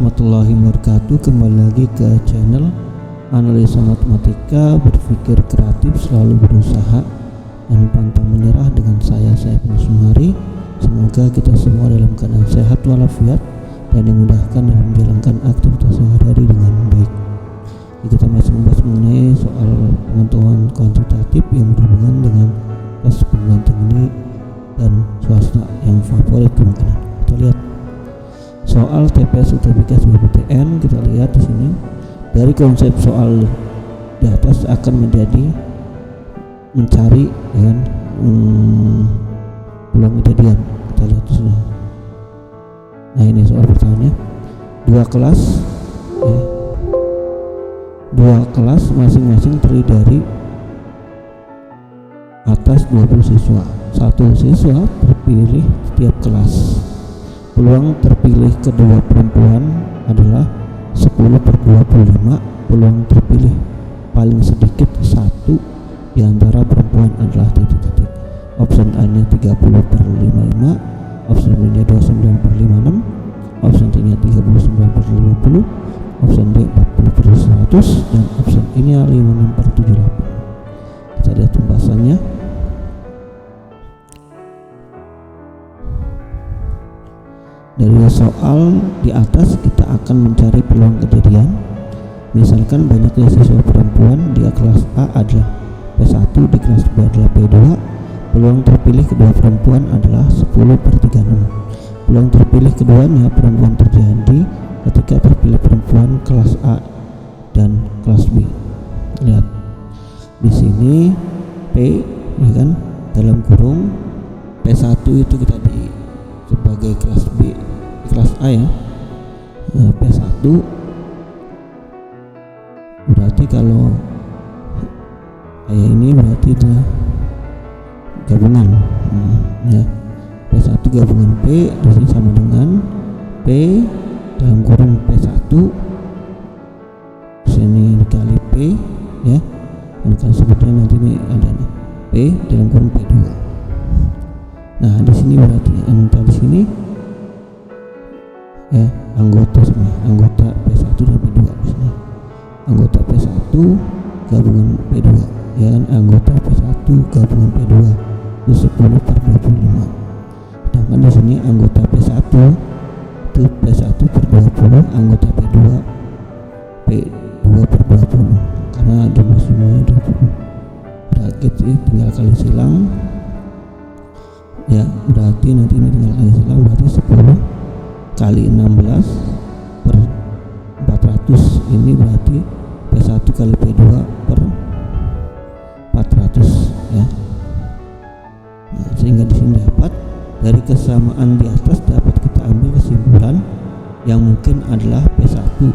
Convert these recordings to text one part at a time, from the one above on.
warahmatullahi wabarakatuh. Kembali lagi ke channel Analisa Matematika, berpikir kreatif, selalu berusaha dan pantang menyerah, dengan saya Saiful Sumari. Semoga kita semua dalam keadaan sehat walafiat dan dimudahkan dalam menjalankan aktivitas sehari-hari dengan baik. Kita masih membahas mengenai soal pengetahuan kuantitatif yang berhubungan dengan tes perguruan tinggi dan swasta yang favorit kemungkinan. Kita lihat soal TPS UTBK SBMPTN. Kita lihat di sini dari konsep soal di atas akan menjadi mencari dengan peluang kejadian. Kita lihat di sini. Nah, ini soal pertanyaannya. Dua kelas masing-masing terdiri dari atas 20 siswa. Satu siswa terpilih setiap kelas. Peluang terpilih kedua perempuan adalah 10/25. Peluang terpilih paling sedikit satu di antara perempuan adalah titik-titik. Option A-nya 30/55, option B-nya 29/56, option C-nya 39/50, option D 40/100, dan option E-nya 56/78. Kita lihat pembahasannya. Dari soal di atas kita akan mencari peluang kejadian. Misalkan banyaknya siswa perempuan di kelas A adalah P1, di kelas B adalah P2. Peluang terpilih kedua perempuan adalah 10/36. Peluang terpilih keduanya perempuan terjadi ketika terpilih perempuan kelas A dan kelas B. Lihat di sini P, ya kan, dalam kurung P1 itu kita di sebagai kelas B, kelas A ya. Nah, P1 berarti kalau kayak ini berarti dia gabungan, ya. P1 gabungan P di sini sama dengan P dalam kurung P1 sini dikali P, ya. Dan kalau sebetulnya nanti ini ada nih P dalam kurung P2. Nah, di sini berarti antara di sini ya anggota semua, anggota P1 dan P2 di sini. Anggota P1 gabungan P2, ya kan, anggota P1 gabungan P2 itu 10/25. Sedangkan di sini anggota P1 itu P1/20, anggota P2 P2/20, karena jumlah semuanya 20. Bracket ini tinggal kali silang, ya, berarti nanti ini tinggal kali silang, berarti 10 kali 16/400. Ini berarti P1 kali P2/400, ya. Nah, sehingga di sini dapat dari kesamaan di atas dapat kita ambil kesimpulan yang mungkin adalah P1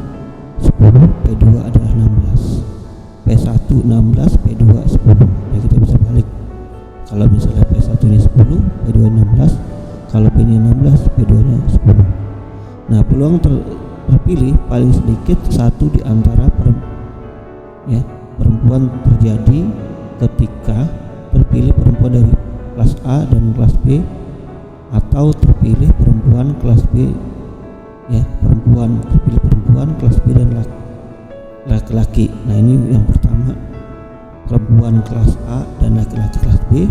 10, P2 adalah 16. P1 16, P2 10. Ya, kita bisa balik. Kalau misalnya P1 ini 10, P2 16, kalau P nya 16, P2 nya 10. Nah, peluang terpilih paling sedikit satu di antara perempuan terjadi ketika terpilih perempuan dari kelas A dan kelas B, atau terpilih perempuan kelas B, ya, terpilih perempuan kelas B dan laki-laki. Nah, ini yang pertama perempuan kelas A dan laki-laki kelas B.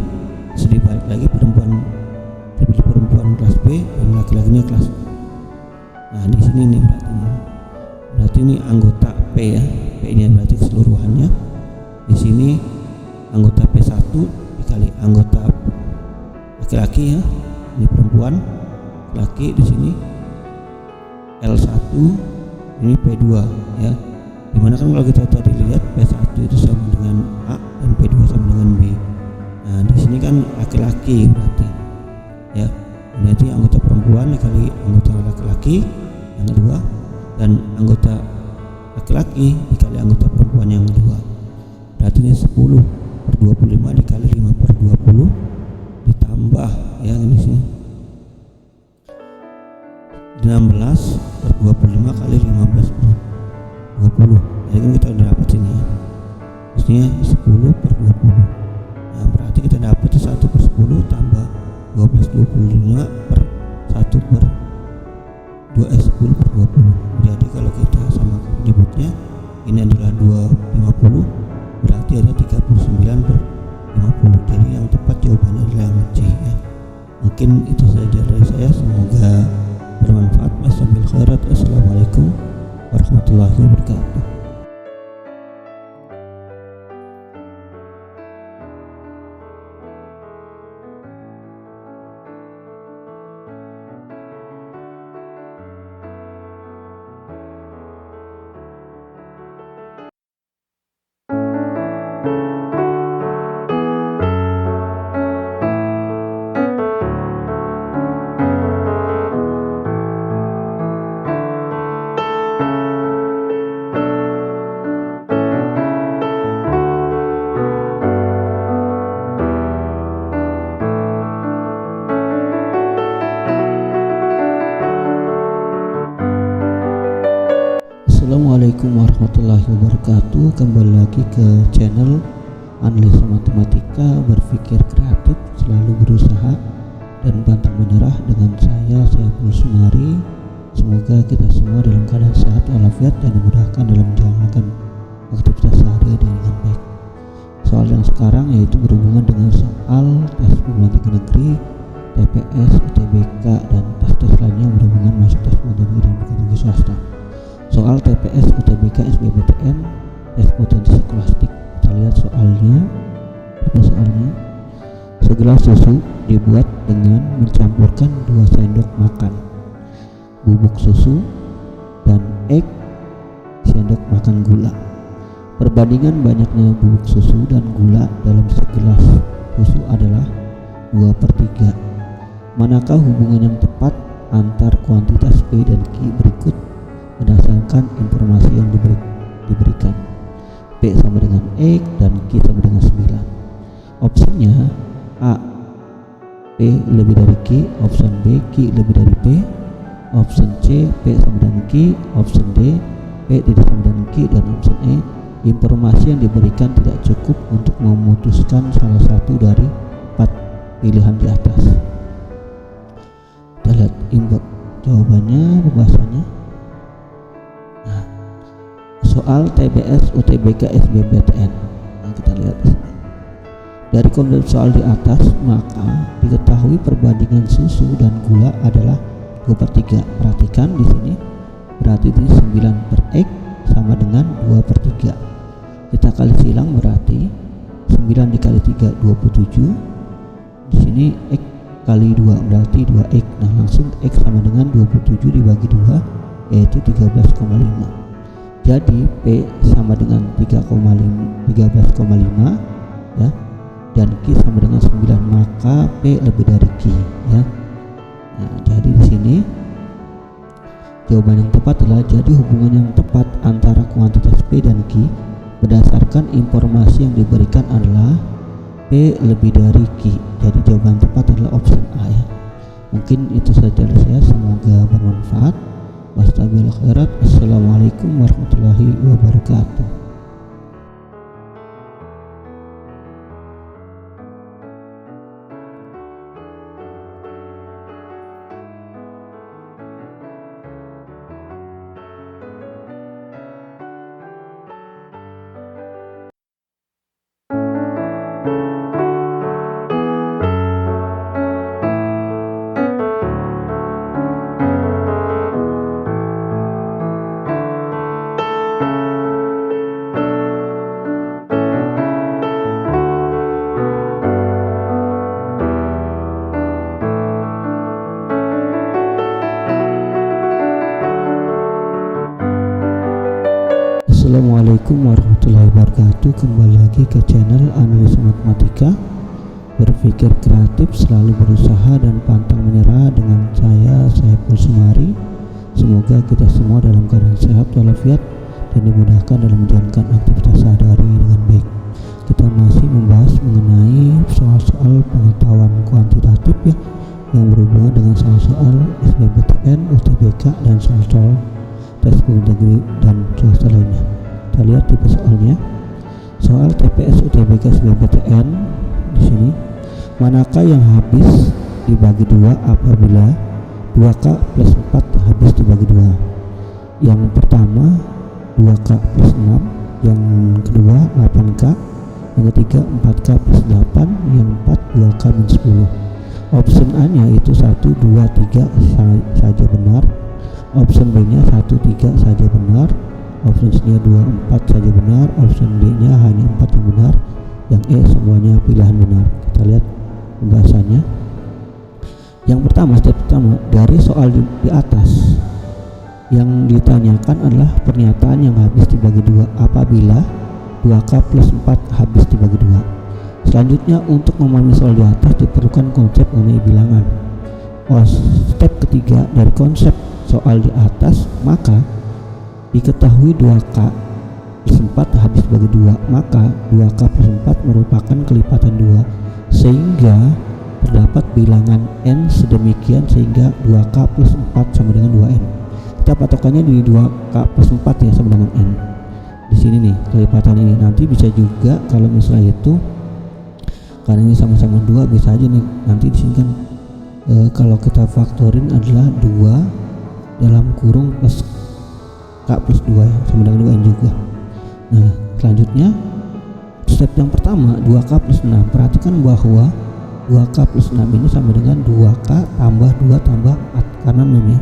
Sedih balik lagi terpilih perempuan kelas B dan laki-lakinya kelas A. Nah, di sini nih berarti ini anggota P, ya. P-nya berarti keseluruhannya. Di sini anggota P1 dikali anggota laki-laki, ya. Ini perempuan, laki, di sini L1, ini P2, ya. Dimana kan kalau kita tadi lihat P1 itu sama dengan A dan P2 sama dengan B. Nah, di sini kan laki-laki berarti, ya. Berarti anggota perempuan dikali anggota laki-laki yang kedua, dan anggota laki-laki dikali anggota perempuan yang kedua. Berarti ini 10/25 dikali 5/20 ditambah, ya, ini sih 16/25 kali 15/20. Jadi kan kita udah dapat sini, ya. Maksudnya 10/20. Nah, berarti kita dapat 1/10 tambah 12/25 per 1/20. 2S10/20. Jadi kalau kita sama menyebutnya ini adalah 250, berarti ada 39/50. Jadi yang tepat jawabannya adalah yang C ya. Mungkin itu saja dari saya, semoga bermanfaat. Wassalamualaikum khairat. Assalamualaikum warahmatullahi wabarakatuh. Assalamualaikum warahmatullahi wabarakatuh. Kembali lagi ke channel Analisa Matematika Berpikir Kreatif, Selalu Berusaha dan Pantang Menyerah, dengan saya Saiful Sumari. Semoga kita semua dalam keadaan sehat walafiat dan dimudahkan dalam menjalankan aktivitas sehari-hari dengan baik. Soal yang sekarang yaitu berhubungan dengan soal tes pemilihan tinggi negeri, TPS, UTBK, dan tes-tes lainnya yang berhubungan masuk tes pemilihan tinggi dan perguruan tinggi swasta. Soal TPS, UTBK, SBMPTN, tes potensi skolastik. Kita lihat soalnya. Apa soalnya? Segelas susu dibuat dengan mencampurkan 2 sendok makan bubuk susu dan sendok makan gula. Perbandingan banyaknya bubuk susu dan gula dalam segelas susu adalah 2/3. Manakah hubungan yang tepat antar kuantitas P dan Q berikut berdasarkan informasi yang diberikan? P sama dengan X dan Q sama dengan 9. Opsinya A, P lebih dari Q. Opsi B, Q lebih dari P. Opsi C, P sama dengan Q. Opsi D, P tidak sama dengan Q. Dan opsi E, informasi yang diberikan tidak cukup untuk memutuskan salah satu dari 4 pilihan di atas. Kita lihat jawabannya, pembahasannya. Soal TPS, UTBK, SBMPTN. Kita lihat dari konsep soal di atas, maka diketahui perbandingan susu dan gula adalah 2/3. Perhatikan di sini, berarti ini 9/X sama dengan 2/3. Kita kali silang, berarti 9 dikali 3 27. Di sini X kali 2 berarti 2X. Nah, langsung X sama dengan 27 dibagi 2 yaitu 13,5. Jadi P sama dengan 13,5 ya, dan Q sama dengan 9, maka P lebih dari Q ya. Nah, jadi di sini jawaban yang tepat adalah, jadi hubungan yang tepat antara kuantitas P dan Q berdasarkan informasi yang diberikan adalah P lebih dari Q. Jadi jawaban tepat adalah opsi A ya. Mungkin itu saja dari saya, semoga bermanfaat. Wassalamualaikum warahmatullahi wabarakatuh. Assalamualaikum warahmatullahi wabarakatuh. Kembali lagi ke channel Analisa Matematika Berpikir Kreatif, Selalu Berusaha dan Pantang Menyerah, dengan saya Saiful Sumari. Semoga kita semua dalam keadaan sehat walafiat dan dimudahkan dalam menjalankan aktivitas sehari-hari dengan baik. Kita masih membahas mengenai soal-soal pengetahuan kuantitatif ya, yang berhubungan dengan soal-soal SBMPTN, UTBK, dan soal-soal tes pemilihan negeri dan swasta lainnya. Kita lihat tipe soalnya. Soal TPS, UTBK, SBMPTN di sini, manakah yang habis dibagi 2 apabila 2K plus 4 habis dibagi 2. Yang pertama 2K plus 6, yang kedua 8K, yang ketiga 4K plus 8, yang 4 2K min 10. Option A nya itu 1, 2, 3 saja benar, option B nya 1, 3 saja benar, option C nya 2, 4 saja benar, option D nya hanya 4 yang benar, yang E semuanya pilihan benar. Kita lihat pembahasannya. Yang pertama, step pertama dari soal di atas, yang ditanyakan adalah pernyataan yang habis dibagi 2 apabila 2K plus 4 habis dibagi 2. Selanjutnya, untuk memahami soal di atas diperlukan konsep mengenai bilangan. Step ketiga dari konsep soal di atas, maka diketahui 2K plus 4 habis dibagi 2, maka 2K plus 4 merupakan kelipatan 2, sehingga terdapat bilangan n sedemikian sehingga 2K plus 4 sama dengan 2n. Kita patokannya di 2K plus 4 ya, sama dengan n. Di sini nih kelipatan ini. Nanti bisa juga kalau misalnya itu karena ini sama-sama 2, bisa aja nih nanti di sini kan kalau kita faktorin adalah 2 dalam kurung plus K plus 2 ya, sama dengan 2n juga. Nah, selanjutnya step yang pertama 2K plus 6. Perhatikan bahwa 2K plus 6 ini sama dengan 2K tambah 2 tambah 4 karena 6 ya.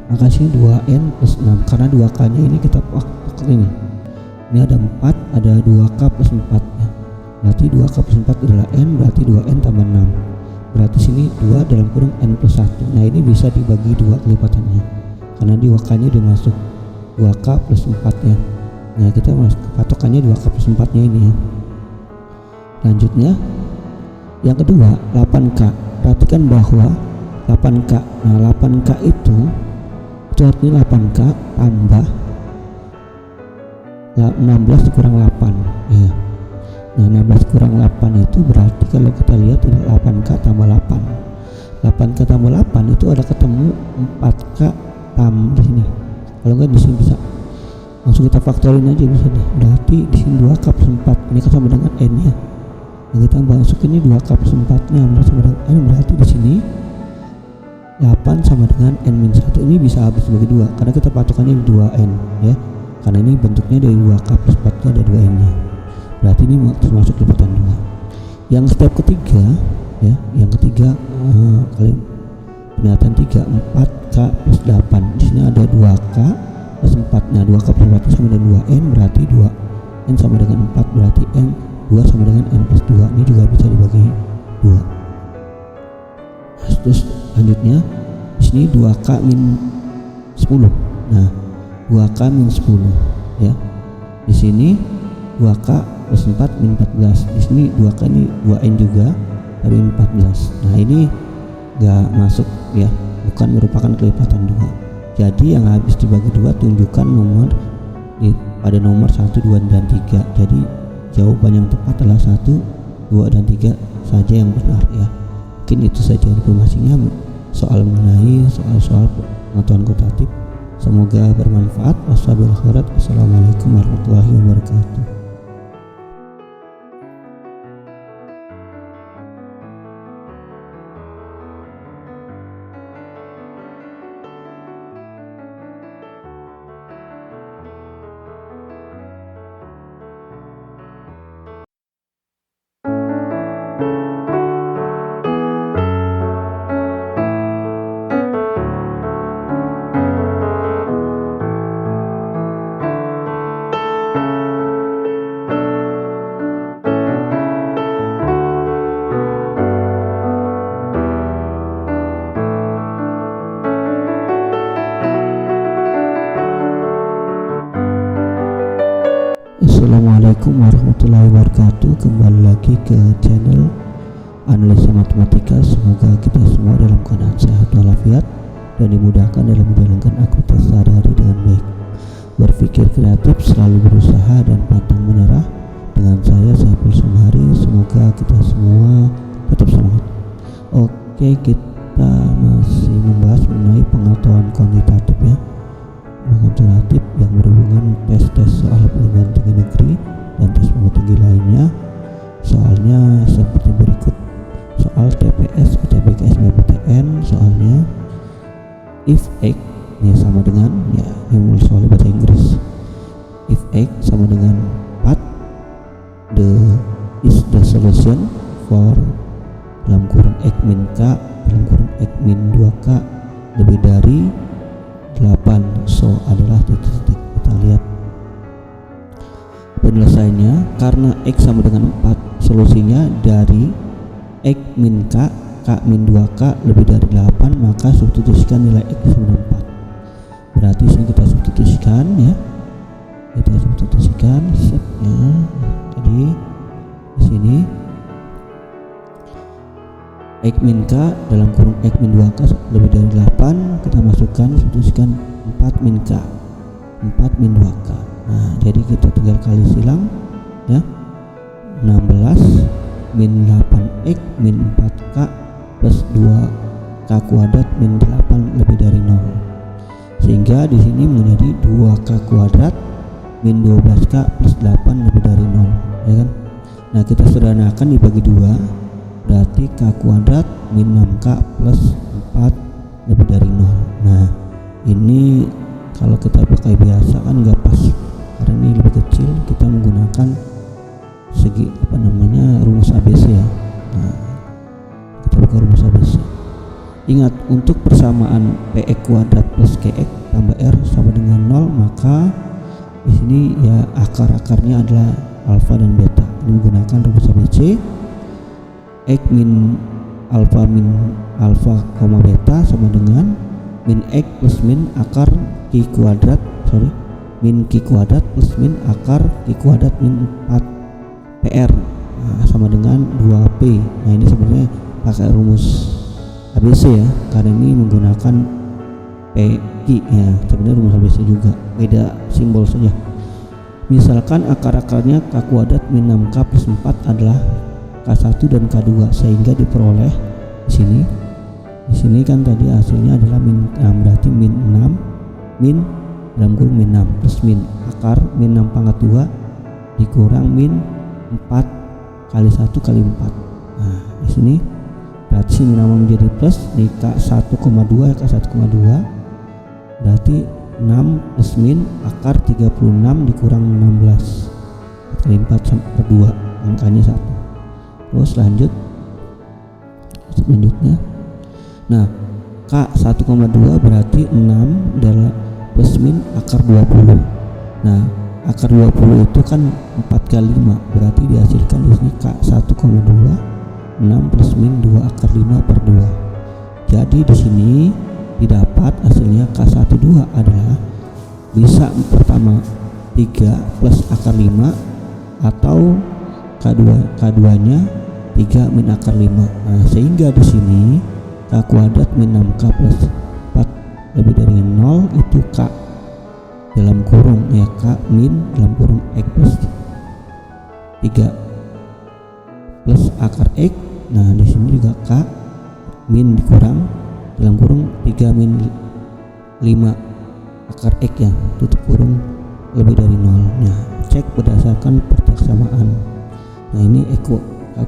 Maka sini 2n plus 6 karena 2K nya ini kita pakai ini. Ini ada 4, ada 2K plus 4 ya. Berarti 2K plus 4 adalah n, berarti 2n tambah 6. Berarti sini 2 dalam kurung n plus 1. Nah, ini bisa dibagi 2 kelipatannya. Karena 2K nya udah masuk 2K plus 4 ya. Nah, kita masuk patokannya 2K plus 4 nya ini ya. Lanjutnya yang kedua 8K. Perhatikan bahwa 8K. Nah, 8K itu artinya 8K tambah 16 kurang 8 ya. Nah, 16 kurang 8 itu berarti kalau kita lihat adalah 8K tambah 8. 8K tambah 8 itu ada ketemu 4K tambah di sini. Kalau enggak di sini bisa langsung kita faktorin aja bisa deh. Berarti di sini 2K plus 4. Ini kan sama dengan n ya. Nah, kita masukin ini 2K plus 4 nya sama dengan n, berarti di sini 8 sama dengan n-1. Ini bisa habis bagi 2 karena kita patokannya 2n ya. Karena ini bentuknya dari 2K plus 4 nya ada 2n nya. Berarti ini termasuk lipatan 2. Yang step ketiga ya, yang ketiga kali pernyataan 3 4K plus 8. Di sini ada 2K plus 4. Nah, 2K plus 4 sama dengan 2n, berarti 2n sama dengan 4, berarti n 2 sama dengan n plus 2. Ini juga bisa dibagi 2. Terus selanjutnya di sini 2K min 10. Nah, 2K min 10 ya. Di sini 2K plus 4 min 14. Di sini 2K ini 2n juga tapi min 14. Nah, ini enggak masuk ya, bukan merupakan kelipatan 2. Jadi yang habis dibagi 2 tunjukkan nomor pada nomor 1, 2 dan 3. Jadi jawaban yang tepat adalah 1, 2 dan 3 saja yang benar ya. Mungkin itu saja informasinya soal mengenai soal-soal pengetahuan kuantitatif. Semoga bermanfaat. Wassalamualaikum warahmatullahi wabarakatuh. Assalamualaikum warahmatullahi wabarakatuh. Kembali lagi ke channel Analisa Matematika. Semoga kita semua dalam keadaan sehat walafiat dan dimudahkan dalam menjalankan aktivitas sehari-hari dengan baik. Berpikir kreatif, selalu berusaha dan pantang menyerah. Dengan saya Saiful Sumari. Semoga kita semua tetap semangat. Oke, kita masih membahas mengenai pengetahuan kuantitatif ya. Kuantitatif yang berhubungan tes-tes soal perguruan tinggi negeri dan tes perguruan tinggi lainnya. Soalnya seperti berikut: soal TPS, UTBK, SBMPTN. Soalnya X sama dengan 4, is the solution for dalam kurung X min K dalam kurung X min 2K lebih dari 8. So adalah titik. Kita lihat penyelesaiannya. Karena X sama dengan 4, solusinya dari X min K min 2K lebih dari 8, maka substitusikan nilai X sama dengan 4. Berarti sini kita substitusikan ya. Kita substitusikan ya. Tadi di sini X min K dalam kurung X min 2K lebih dari 8, kita masukkan substitusikan 4 min K 4 min 2K. Nah, jadi kita tinggal kali silang ya. 16 min 8X min 4K plus 2K kuadrat min 8 lebih dari 0. Sehingga di sini menjadi 2K kuadrat min 12K plus 8 lebih dari 0, ya kan? Nah, kita sederhanakan dibagi 2, berarti K kuadrat min 6K plus 4 lebih dari 0. Nah, ini kalau kita pakai biasa kan nggak pas, karena ini lebih kecil. Kita menggunakan segi rumus ABC ya. Nah, kita buka rumus ABC. Ingat, untuk persamaan PX kuadrat plus QX tambah R sama dengan 0, maka di sini ya akar-akarnya adalah alfa dan beta. Ini menggunakan rumus ABC. X min alfa beta sama dengan min X plus min akar Q kuadrat min Q kuadrat plus min akar Q kuadrat min 4 PR. Nah, sama dengan 2P. Nah, ini sebenarnya pakai rumus ABC ya, karena ini menggunakan PQ ya. Sebenarnya rumus ABC juga, beda simbol saja. Misalkan akar-akarnya K kuadrat min 6K plus 4 adalah K1 dan K2, sehingga diperoleh di sini kan tadi hasilnya adalah min 6, berarti min 6 min dalam kurung min 6 plus min akar min 6 pangkat 2 dikurang min 4 kali 1 kali 4. Nah, di sini berarti min nama menjadi plus di K1,2 ya, K1,2 berarti 6 plus min akar 36 dikurang 16 kali 4 per 2, angkanya 1. Terus lanjut selanjutnya. Nah, K1,2 berarti 6 adalah plus min akar 20. Nah, akar 20 itu kan 4 kali 5, berarti dihasilkan di sini K1,2 6 plus min 2 akar 5 per 2. Jadi di sini didapat hasilnya K12 adalah bisa pertama 3 plus akar 5 atau K2-nya 3 min akar 5. Nah, sehingga di sini K kuadrat min 6K plus 4 lebih dari 0 itu K dalam kurung ya, K min dalam kurung X plus 3 plus akar X. Nah, di sini juga K min dikurang dalam kurung 3 min 5 akar X ya, tutup kurung lebih dari 0. Nah, cek berdasarkan persamaan. Nah, ini K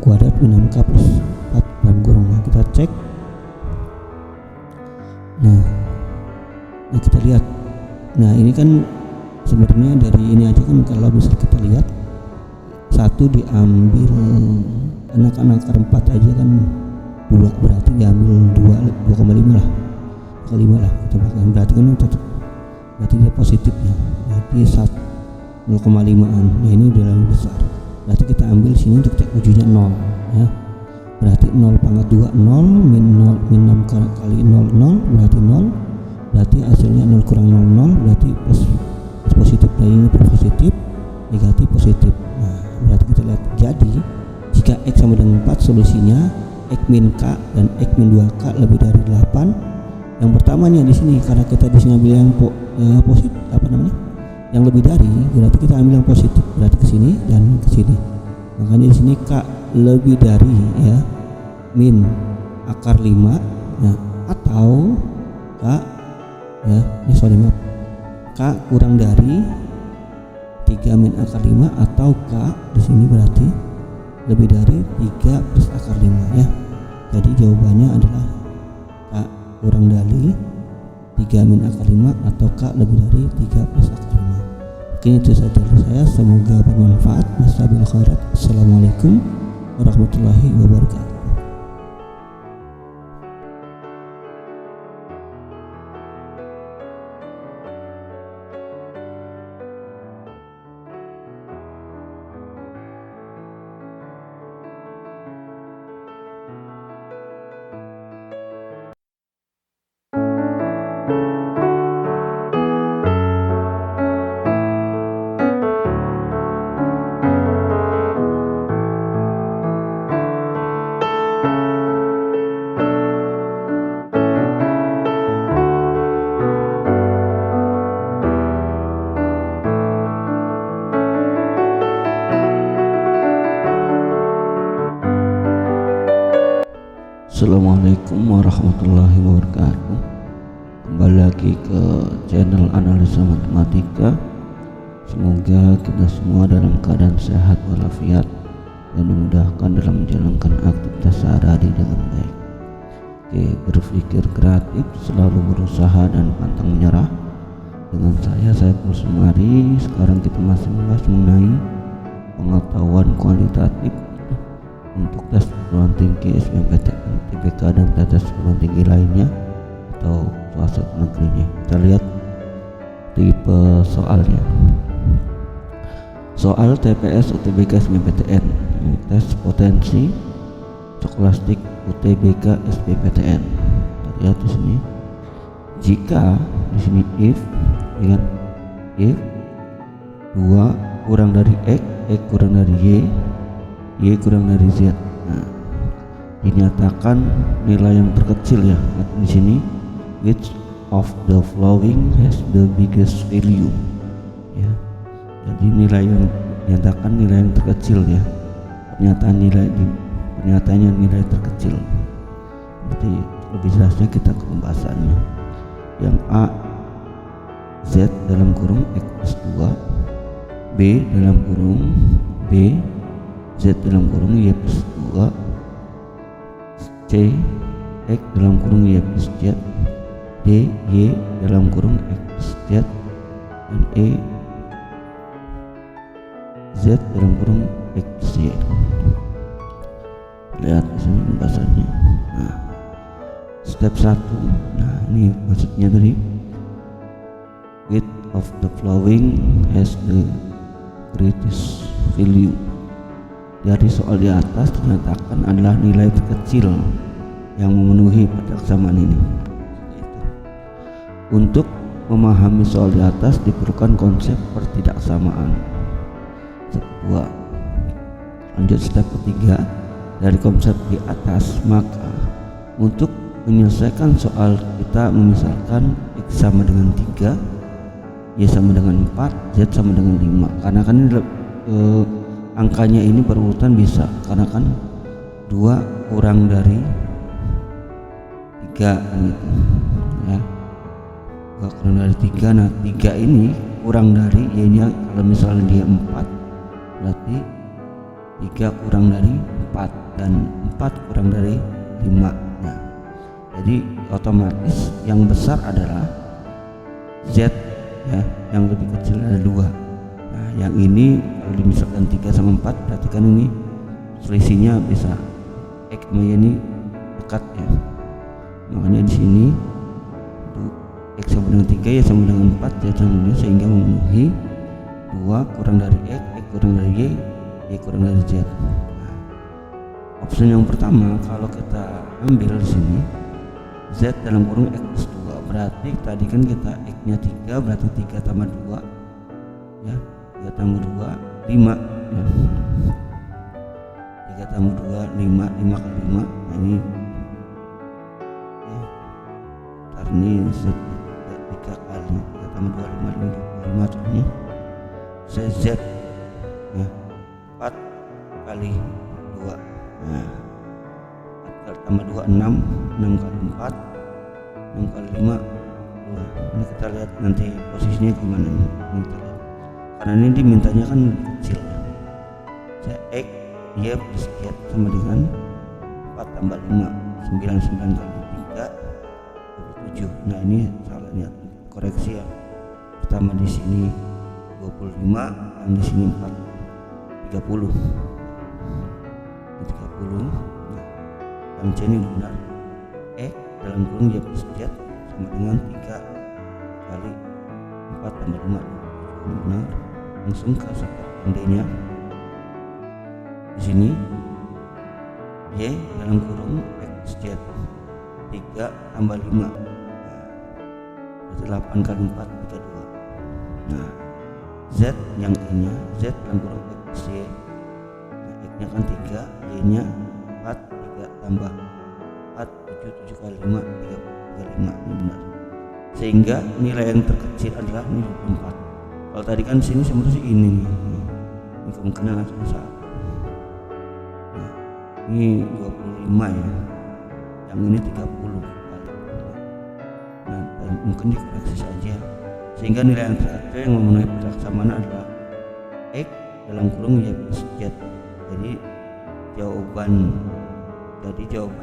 kuadrat min 6K plus 4 dalam kurung. Nah, kita cek. Nah, kita lihat. Nah, ini kan sebenarnya dari ini aja kan, kalau bisa kita lihat satu diambil anak-anak akar 4 aja kan 2, berarti diambil 2,5 lah, 5 lah kita pakai, berarti kan tetap berarti dia positif ya, berarti 0,5an. Nah, ini udah lebih besar, berarti kita ambil sini untuk cek ujungnya 0 ya, berarti 0 pangkat 2 0 min 6 kali 0 0 berarti 0, berarti hasilnya 0 kurang 0 0 berarti positif. Nah, ini positif, negatif, positif. Nah, berarti kita lihat, jadi jika X sama dengan 4, solusinya X min K dan X min 2K lebih dari 8. Yang pertamanya di sini karena kita di sini ambil yang positif, yang lebih dari, berarti kita ambil yang positif, berarti ke sini dan ke sini. Makanya di sini K lebih dari ya, min akar 5 ya, atau K ya, K kurang dari 3 min akar 5, atau K di sini berarti lebih dari 3 plus akar 5 ya. Jadi jawabannya adalah K kurang dari 3 min akar 5 atau K lebih dari 3 plus akar 5. Mungkin itu saja dari saya, semoga bermanfaat. Wassalamualaikum khairat. Assalamualaikum warahmatullahi wabarakatuh. Assalamualaikum warahmatullahi wabarakatuh. Kembali lagi ke channel Analisa Matematika. Semoga kita semua dalam keadaan sehat walafiat dan dimudahkan dalam menjalankan aktivitas sehari-hari dengan baik. Oke, berpikir kreatif, selalu berusaha dan pantang menyerah. Dengan saya Saiful Sumari. Sekarang kita masih membahas mengenai pengetahuan kuantitatif untuk tes perguruan tinggi SBMPTN, TBK dan tes perguruan tinggi lainnya atau swasta negerinya. Kita lihat tipe soalnya. Soal TPS UTBK SBMPTN, tes potensi skolastik UTBK SBMPTN. Kita lihat di sini. Jika di sini if 2 kurang dari X kurang dari Y kurang dari Z. Nah, dinyatakan nilai yang terkecil ya. Di sini, which of the following has the biggest value? Ya. Jadi nilai yang dinyatakan nilai yang terkecil ya. Pernyataannya nilai terkecil. Nanti lebih jelasnya kita ke pembahasannya. Yang A, Z dalam kurung X plus 2, B dalam kurung B Z dalam kurung Y plus 2, C X dalam kurung Y plus Z, D Y dalam kurung X plus Z, dan E Z dalam kurung X plus Y. Lihat di sini pembahasannya. Nah, step 1. Nah, ini maksudnya tadi, which of the following has the greatest value? Dari soal di atas dinyatakan adalah nilai terkecil yang memenuhi persamaan ini. Untuk memahami soal di atas diperlukan konsep pertidaksamaan. Step 2. Lanjut step ketiga. Dari konsep di atas, maka untuk menyelesaikan soal kita memisalkan X sama dengan 3, Y sama dengan 4, Z sama dengan 5. Karena kan ini angkanya ini berurutan bisa, karena kan 2 kurang dari 3 gitu ya. 2 kurang dari 3. Nah, 3 ini kurang dari Y nya, kalau misalnya dia 4 berarti 3 kurang dari 4 dan 4 kurang dari 5. Nah, jadi otomatis yang besar adalah Z ya, yang lebih kecil ada 2. Nah, yang ini kalau misalkan 3 sama 4 berarti kan ini selisihnya bisa X sama Y ini dekat ya. Makanya di sini X sama dengan 3, Y sama dengan 4, Z sama dengan 2, sehingga memenuhi 2 kurang dari X kurang dari Y kurang dari Z. Nah, opsi yang pertama kalau kita ambil di sini Z dalam kurung X plus 2, berarti tadi kan kita X nya 3, berarti 3 tambah 2 ya, 3 tambah 2 5 ya. 3 tambah 2 5, 5 kali 5. Nah, ini ya, ntar ini 3 kali 3 tambah 2 5 terusnya Z ya, 4 kali 2. Nah, 4 kali tambah 2 6, 6 kali 4, 6 kali 5 2. Ini kita lihat nanti posisinya gimana nih. Ini kita lihat. Karena ini dimintanya kan kecil ya. Saya X Y plus Z sama dengan 4 tambah 5 9 kali 3 27. Nah, ini salah lihat, koreksi ya. Pertama di sini 25, yang di sini 30. Nah, yang C ini benar. Dalam kurung Y plus Z sama dengan 3 kali 4 tambah 5 ini benar. Langsung ke step yang D nya. Di sini Y dalam kurung X Z 3 tambah 5, berarti 8 kali 4 32. Nah, Z yang E nya, Z dalam kurung X Y, nah, X nya kan 3, Y nya 4, 3 tambah 4 7 kali 5 35, ini benar. Sehingga nilai yang terkecil adalah ini 24. Kalau tadi kan sini sebenarnya ini nih, ini kemungkinan langsung salah. Nah, ini 25 ya, yang ini 30 kali. Nah, mungkin dikoreksi saja sehingga nilai yang terkecil yang memenuhi pelaksanaan adalah X dalam kurung Y plus Z. Jadi jawaban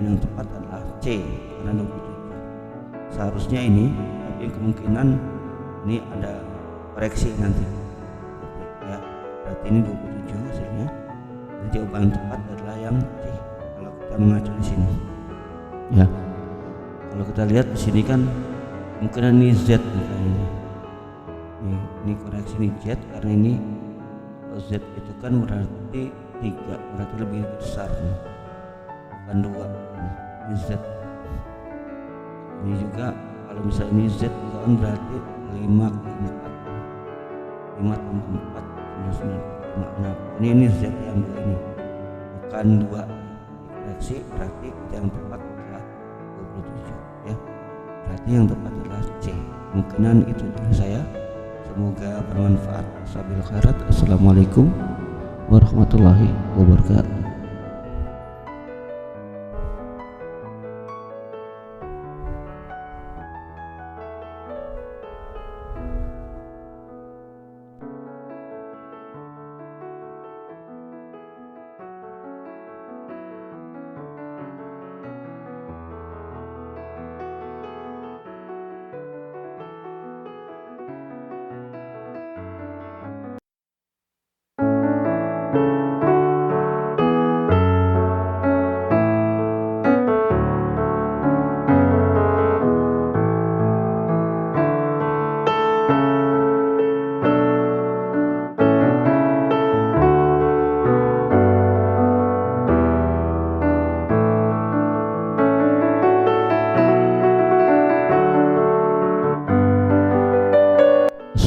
yang tepat adalah C karena 27. Seharusnya ini, tapi kemungkinan ini ada koreksi nanti ya, berarti ini 27 hasilnya. Jadi jawaban yang tepat adalah yang C kalau kita mengacu di sini ya. Kalau kita lihat di sini kan kemungkinan ini Z nih, ini koreksi ini Z karena ini Z itu kan berarti 3, berarti lebih besar nih, bukan 2. Ini Z. Ini juga kalau misalnya ini Z juga kan berarti 5 kali 4, 5 tambah 4 95. Nah, ini Z yang 2 ini bukan 2. Dikoreksi berarti yang tepat adalah 27 ya. Berarti yang tepat adalah C. Kemungkinan itu dari saya. Semoga bermanfaat. Wabillahi khairat. Assalamualaikum warahmatullahi wabarakatuh.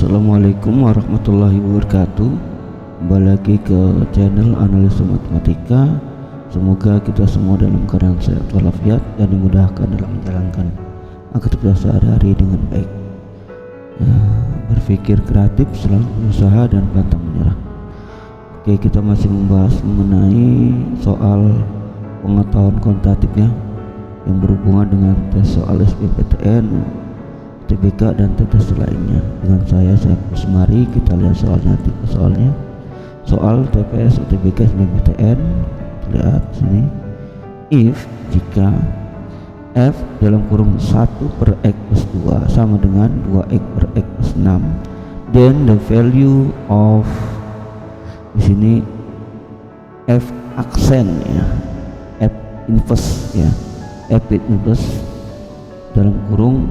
Assalamualaikum warahmatullahi wabarakatuh. Kembali lagi ke channel Analisa Matematika. Semoga kita semua dalam keadaan sehat walafiat dan dimudahkan dalam menjalankan aktivitas sehari-hari dengan baik. Berpikir kreatif, selalu berusaha dan pantang menyerah. Oke, kita masih membahas mengenai soal pengetahuan kuantitatifnya yang berhubungan dengan tes soal SBMPTN, TBK dan tes lainnya. Dengan saya Kusmari, kita lihat soalnya. Soal TPS UTBK SBMPTN. Lihat sini. If jika F dalam kurung 1 per X plus 2 sama dengan 2X per X plus 6, then the value of di sini F aksen ya, F inverse ya, F inverse dalam kurung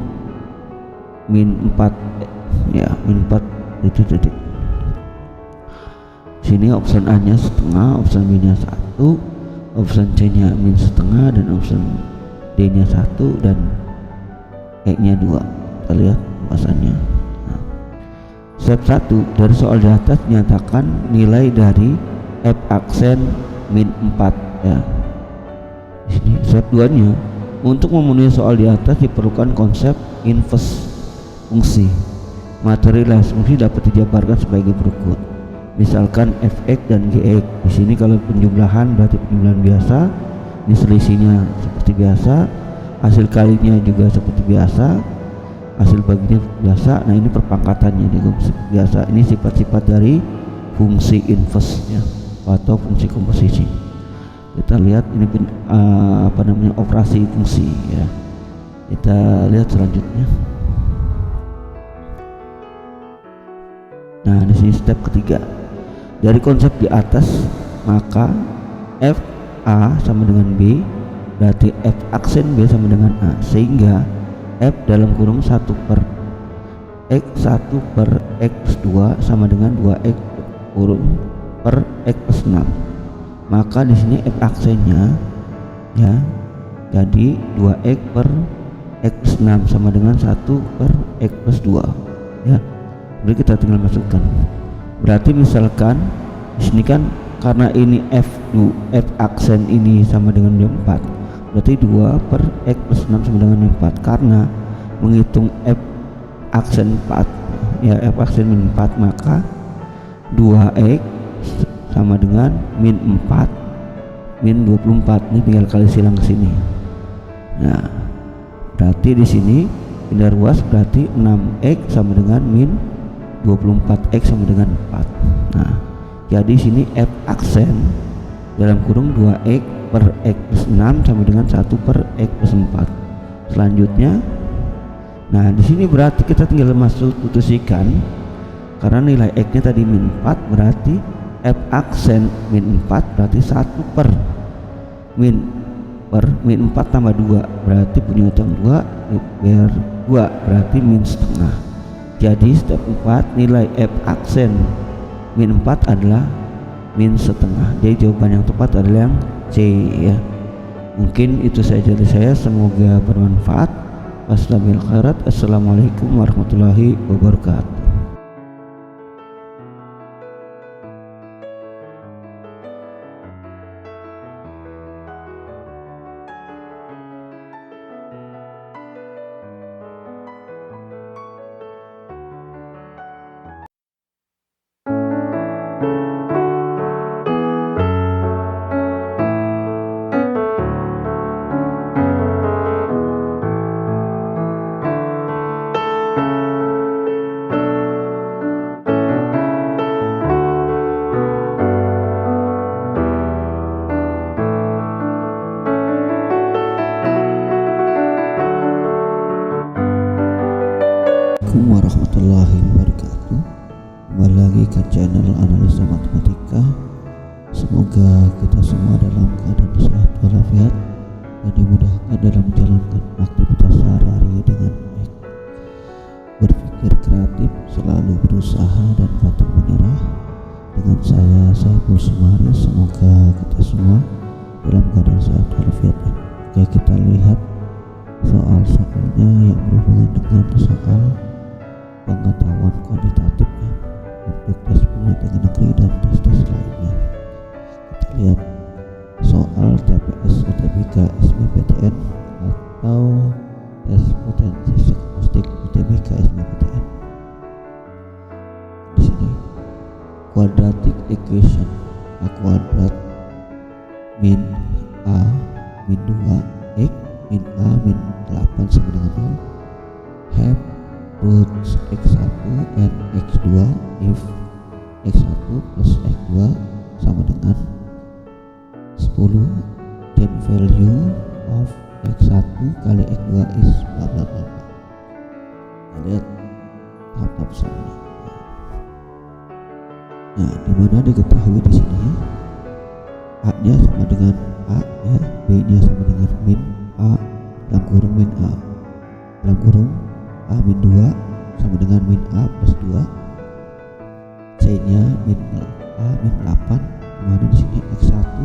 min 4 ya, min 4 titik. Sini option A nya setengah, option B nya 1, option C nya min setengah, dan option D nya 1 dan E nya 2. Kita lihat bahasannya. Step 1 dari soal di atas dinyatakan nilai dari F aksen min 4 ya. Di sini step 2 nya, untuk memenuhi soal di atas diperlukan konsep inverse fungsi. Materi les fungsi dapat dijabarkan sebagai berikut. Misalkan fx dan gx. Di sini kalau penjumlahan berarti penjumlahan biasa, ini selisihnya seperti biasa, hasil kalinya juga seperti biasa, hasil baginya biasa. Nah, ini perpangkatannya juga seperti biasa. Ini sifat-sifat dari fungsi inverse ya, atau fungsi komposisi. Kita lihat ini operasi fungsi ya. Kita lihat selanjutnya. Nah, di sini step ketiga. Dari konsep di atas, maka F A sama dengan B, berarti F aksen B sama dengan A, sehingga F dalam kurung 1 per X1 per X2 sama dengan 2X kurung per X plus 6. Maka di sini F aksennya ya jadi 2X per X plus 6 sama dengan 1 per X plus 2 ya. Jadi kita tinggal masukkan. Berarti misalkan di sini kan karena ini F aksen ini sama dengan 4, berarti 2 per X plus 6 sama dengan 4. Karena menghitung F aksen 4 ya, F aksen min 4, maka 2X sama dengan min 4 min 24. Ini tinggal kali silang ke sini. Nah, berarti di sini pindah ruas, berarti 6X sama dengan min 24X sama dengan 4. Nah, jadi sini F aksen dalam kurung 2X per X plus 6 sama dengan 1 per X plus 4. Selanjutnya, nah di sini berarti kita tinggal substitusikan, karena nilai X nya tadi min 4, berarti F aksen min 4 berarti 1 per min 4 tambah 2, berarti punya utang 2 biar 2 berarti min setengah. Jadi step 4 nilai F aksen min 4 adalah min setengah. Jadi jawaban yang tepat adalah yang C ya. Mungkin itu saja dari saya, semoga bermanfaat. Wassalamualaikum warahmatullahi wabarakatuh. Assalamualaikum warahmatullahi wabarakatuh. Kembali lagi ke channel Analisa Matematika. Semoga kita semua dalam keadaan sehat walafiat dan dimudahkan dalam menjalankan aktivitas sehari-hari dengan baik. Berpikir kreatif, selalu berusaha dan pantang menyerah. Dengan saya Saiful Sumari, semoga kita semua dalam keadaan sehat walafiat. Oke, kita lihat soal-soalnya yang berhubungan dengan soal pengetahuan kualitatif ya, untuk tes pendidikan negeri dan tes lainnya. Kita lihat soal TPS UTBK SBMPTN atau tes potensi statistik UTBK SBMPTN. Di sini quadratic equation A kuadrat min A min 2 X min A min 8 sama dengan 0 have roots x1 and x2 if x1 plus x2 sama dengan 10, then value of x1 kali x2 is bla bla bla. Lihat tahap soalnya. Nah, dimana diketahui di sini A-nya sama dengan A ya, B-nya sama dengan min A dalam kurung min A dalam kurung A min 2 sama dengan min A plus 2, C-nya min A min 8, dimana di sini X1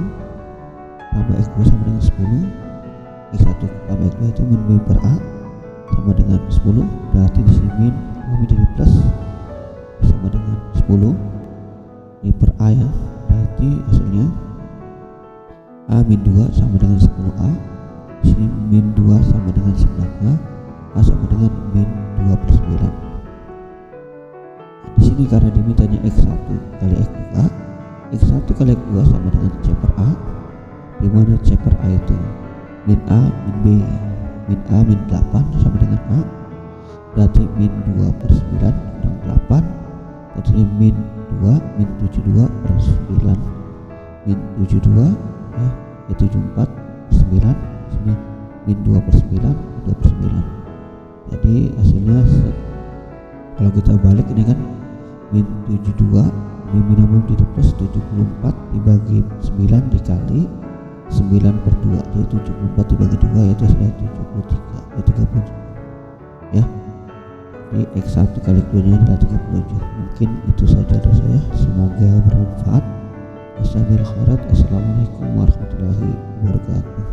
tambah X2 sama dengan 10, X1 tambah X2 itu min B per A sama dengan 10, berarti di sini min menjadi plus sama dengan 10 B per A ya, berarti hasilnya A min 2 sama dengan 10A, di sini min 2 sama dengan 9A, A sama dengan min 2 per 9. Nah, di sini karena dimintanya X1 kali X2, X1 kali X2 sama dengan C per A, di mana C per A itu min A min B, min A min 8 sama dengan A, berarti min 2 per 9 kurang 8, artinya min 2 min 72 per 9, min 72 ya, 74 per 9, min 2 per 9, 2 per 9. Jadi hasilnya kalau kita balik ini kan min 72, ini minimum jadi plus 74 dibagi 9 dikali 9/2, jadi 74 dibagi 2 yaitu adalah 73, ya 30 ya. Jadi X1 kali 2 nya adalah 37. Mungkin itu saja dari saya, semoga bermanfaat. Assalamualaikum warahmatullahi wabarakatuh.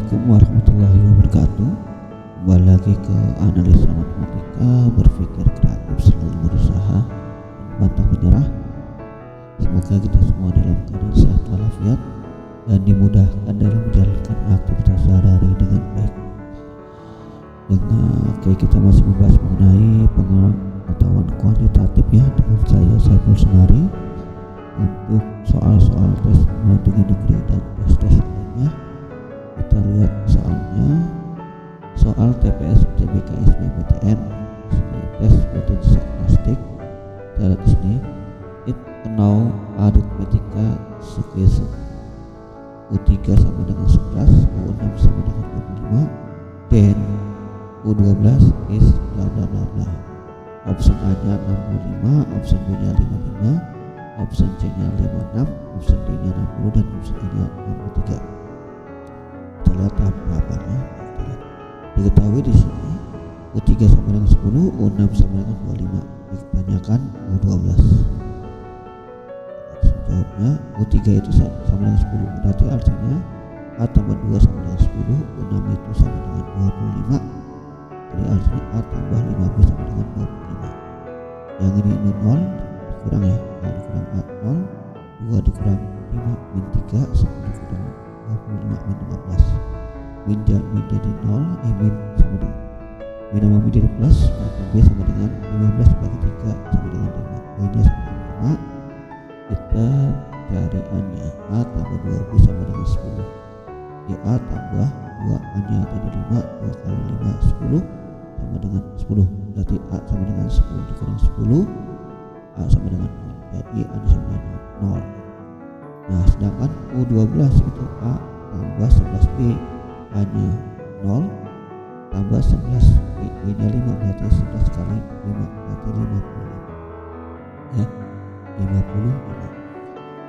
Assalamualaikum warahmatullahi wabarakatuh. Kembali lagi ke analisa matematika, berpikir kreatif, selalu berusaha dan pantang menyerah. Semoga kita semua dalam keadaan sehat walafiat dan dimudahkan dalam menjalankan aktivitas sehari-hari dengan baik. Kita masih membahas mengenai pengetahuan kuantitatif ya, dengan saya Saiful Sunari, untuk soal-soal tes dengan negeri dan tes lainnya. Kita lihat soalnya, soal TPS UTBK SBMPTN tes potensi plastik. Kita lihat di sini, it know aritmetika sequence U3 sama dengan 11, U6 sama dengan 25, dan U12 is bla bla bla bla. Option A nya 65, option B nya 55, option C nya 56, option D nya 60, dan option E nya 63. Kita lihat tahap berapanya. Diketahui di sini U3 sama dengan 10, U6 sama dengan 25. Ditanyakan U12. Jawabnya U3 itu sama dengan 10, berarti artinya A tambah 2 sama dengan 10, U6 itu sama dengan 25. Jadi artinya A tambah 5B sama dengan 25. Yang ini 0 dikurang ya, A dikurang A 0, 2 dikurang 5 min 3, 10 dikurang 25 min 15. Min jadi 0, min sama dengan min sama min jadi plus, maka B sama dengan 15 bagi 3 sama dengan 5. B nya sama dengan 5. Kita cari A nya, A tambah 2B sama dengan 10. Ya, A tambah 2, A nya tadi 5, 2 kali 5 10 sama dengan 10, berarti A sama dengan 10 dikurang 10, A sama dengan 0, jadi A nya sama dengan 0. Nah, sedangkan U12 itu A tambah 11B, A nya 0 tambah 11, B nya 5, berarti 11 kali 5 berarti 50 ya, 55.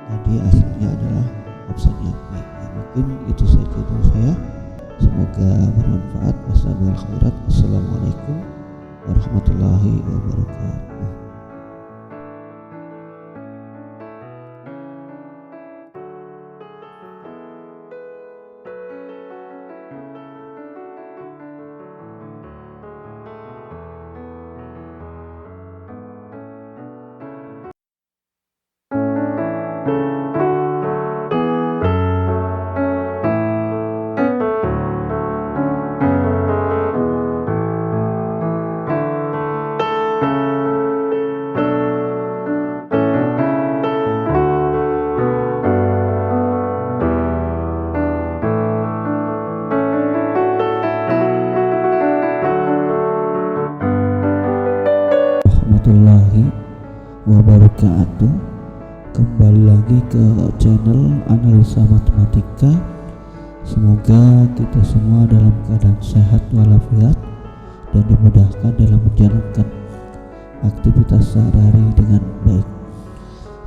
Jadi hasilnya adalah opsinya B. Ya, mungkin itu saja dari saya, semoga bermanfaat. Wassalamualaikum warahmatullahi wabarakatuh. Warahmatullahi wabarakatuh. Kembali lagi ke channel analisa matematika. Semoga kita semua dalam keadaan sehat walafiat dan dimudahkan dalam menjalankan aktivitas sehari-hari dengan baik.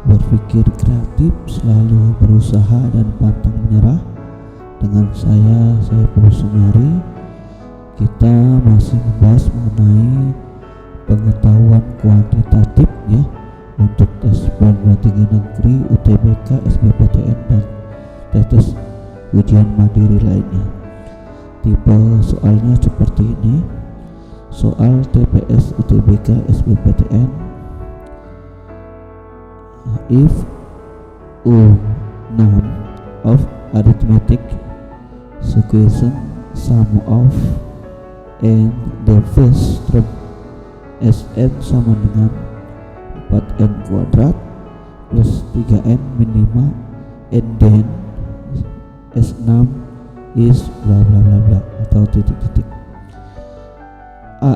Berpikir kreatif, selalu berusaha dan pantang menyerah. Dengan saya Saiful Sunari, kita masih membahas mengenai pengetahuan kuantitatif ya, untuk tes perguruan tinggi negeri UTBK SBMPTN dan tes ujian mandiri lainnya. Tipe soalnya seperti ini. Soal TPS UTBK SBMPTN if U6 of arithmetic succession sum of n the first term Sn sama dengan 4n kuadrat plus 3n min 5 and then S6 is bla bla bla bla atau titik-titik. A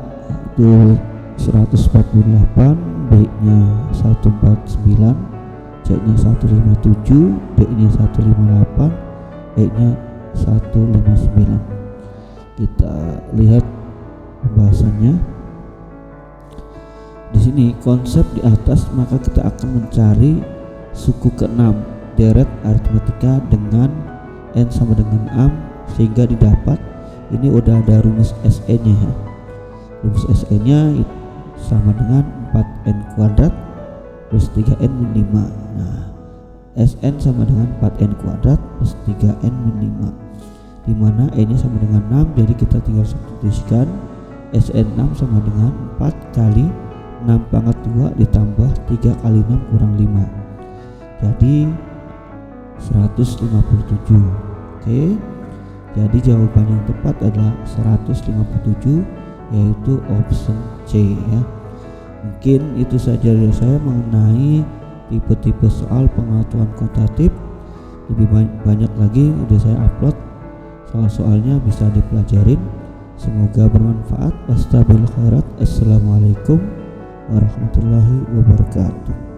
itu 148, B nya 149, C nya 157, D nya 158, E nya 159. Kita lihat pembahasannya. Di sini konsep di atas, maka kita akan mencari suku ke-6 deret aritmetika dengan n sama dengan 6 sehingga didapat ini udah ada rumus SE nya ya. Rumus SE nya sama dengan 4n kuadrat plus 3n min 5. Nah, Sn sama dengan 4n kuadrat plus 3n min 5, dimana n nya sama dengan 6, jadi kita tinggal substitusikan Sn 6 sama dengan 4 kali 6 pangkat 2 ditambah 3 kali 6 kurang 5, jadi 157. Oke, jadi jawaban yang tepat adalah 157, yaitu option C ya. Mungkin itu saja dari saya mengenai tipe-tipe soal pengetahuan kuantitatif. Lebih banyak lagi udah saya upload soal-soalnya, bisa dipelajarin. Semoga bermanfaat. Wastabil khairat. Assalamualaikum warahmatullahi wabarakatuh.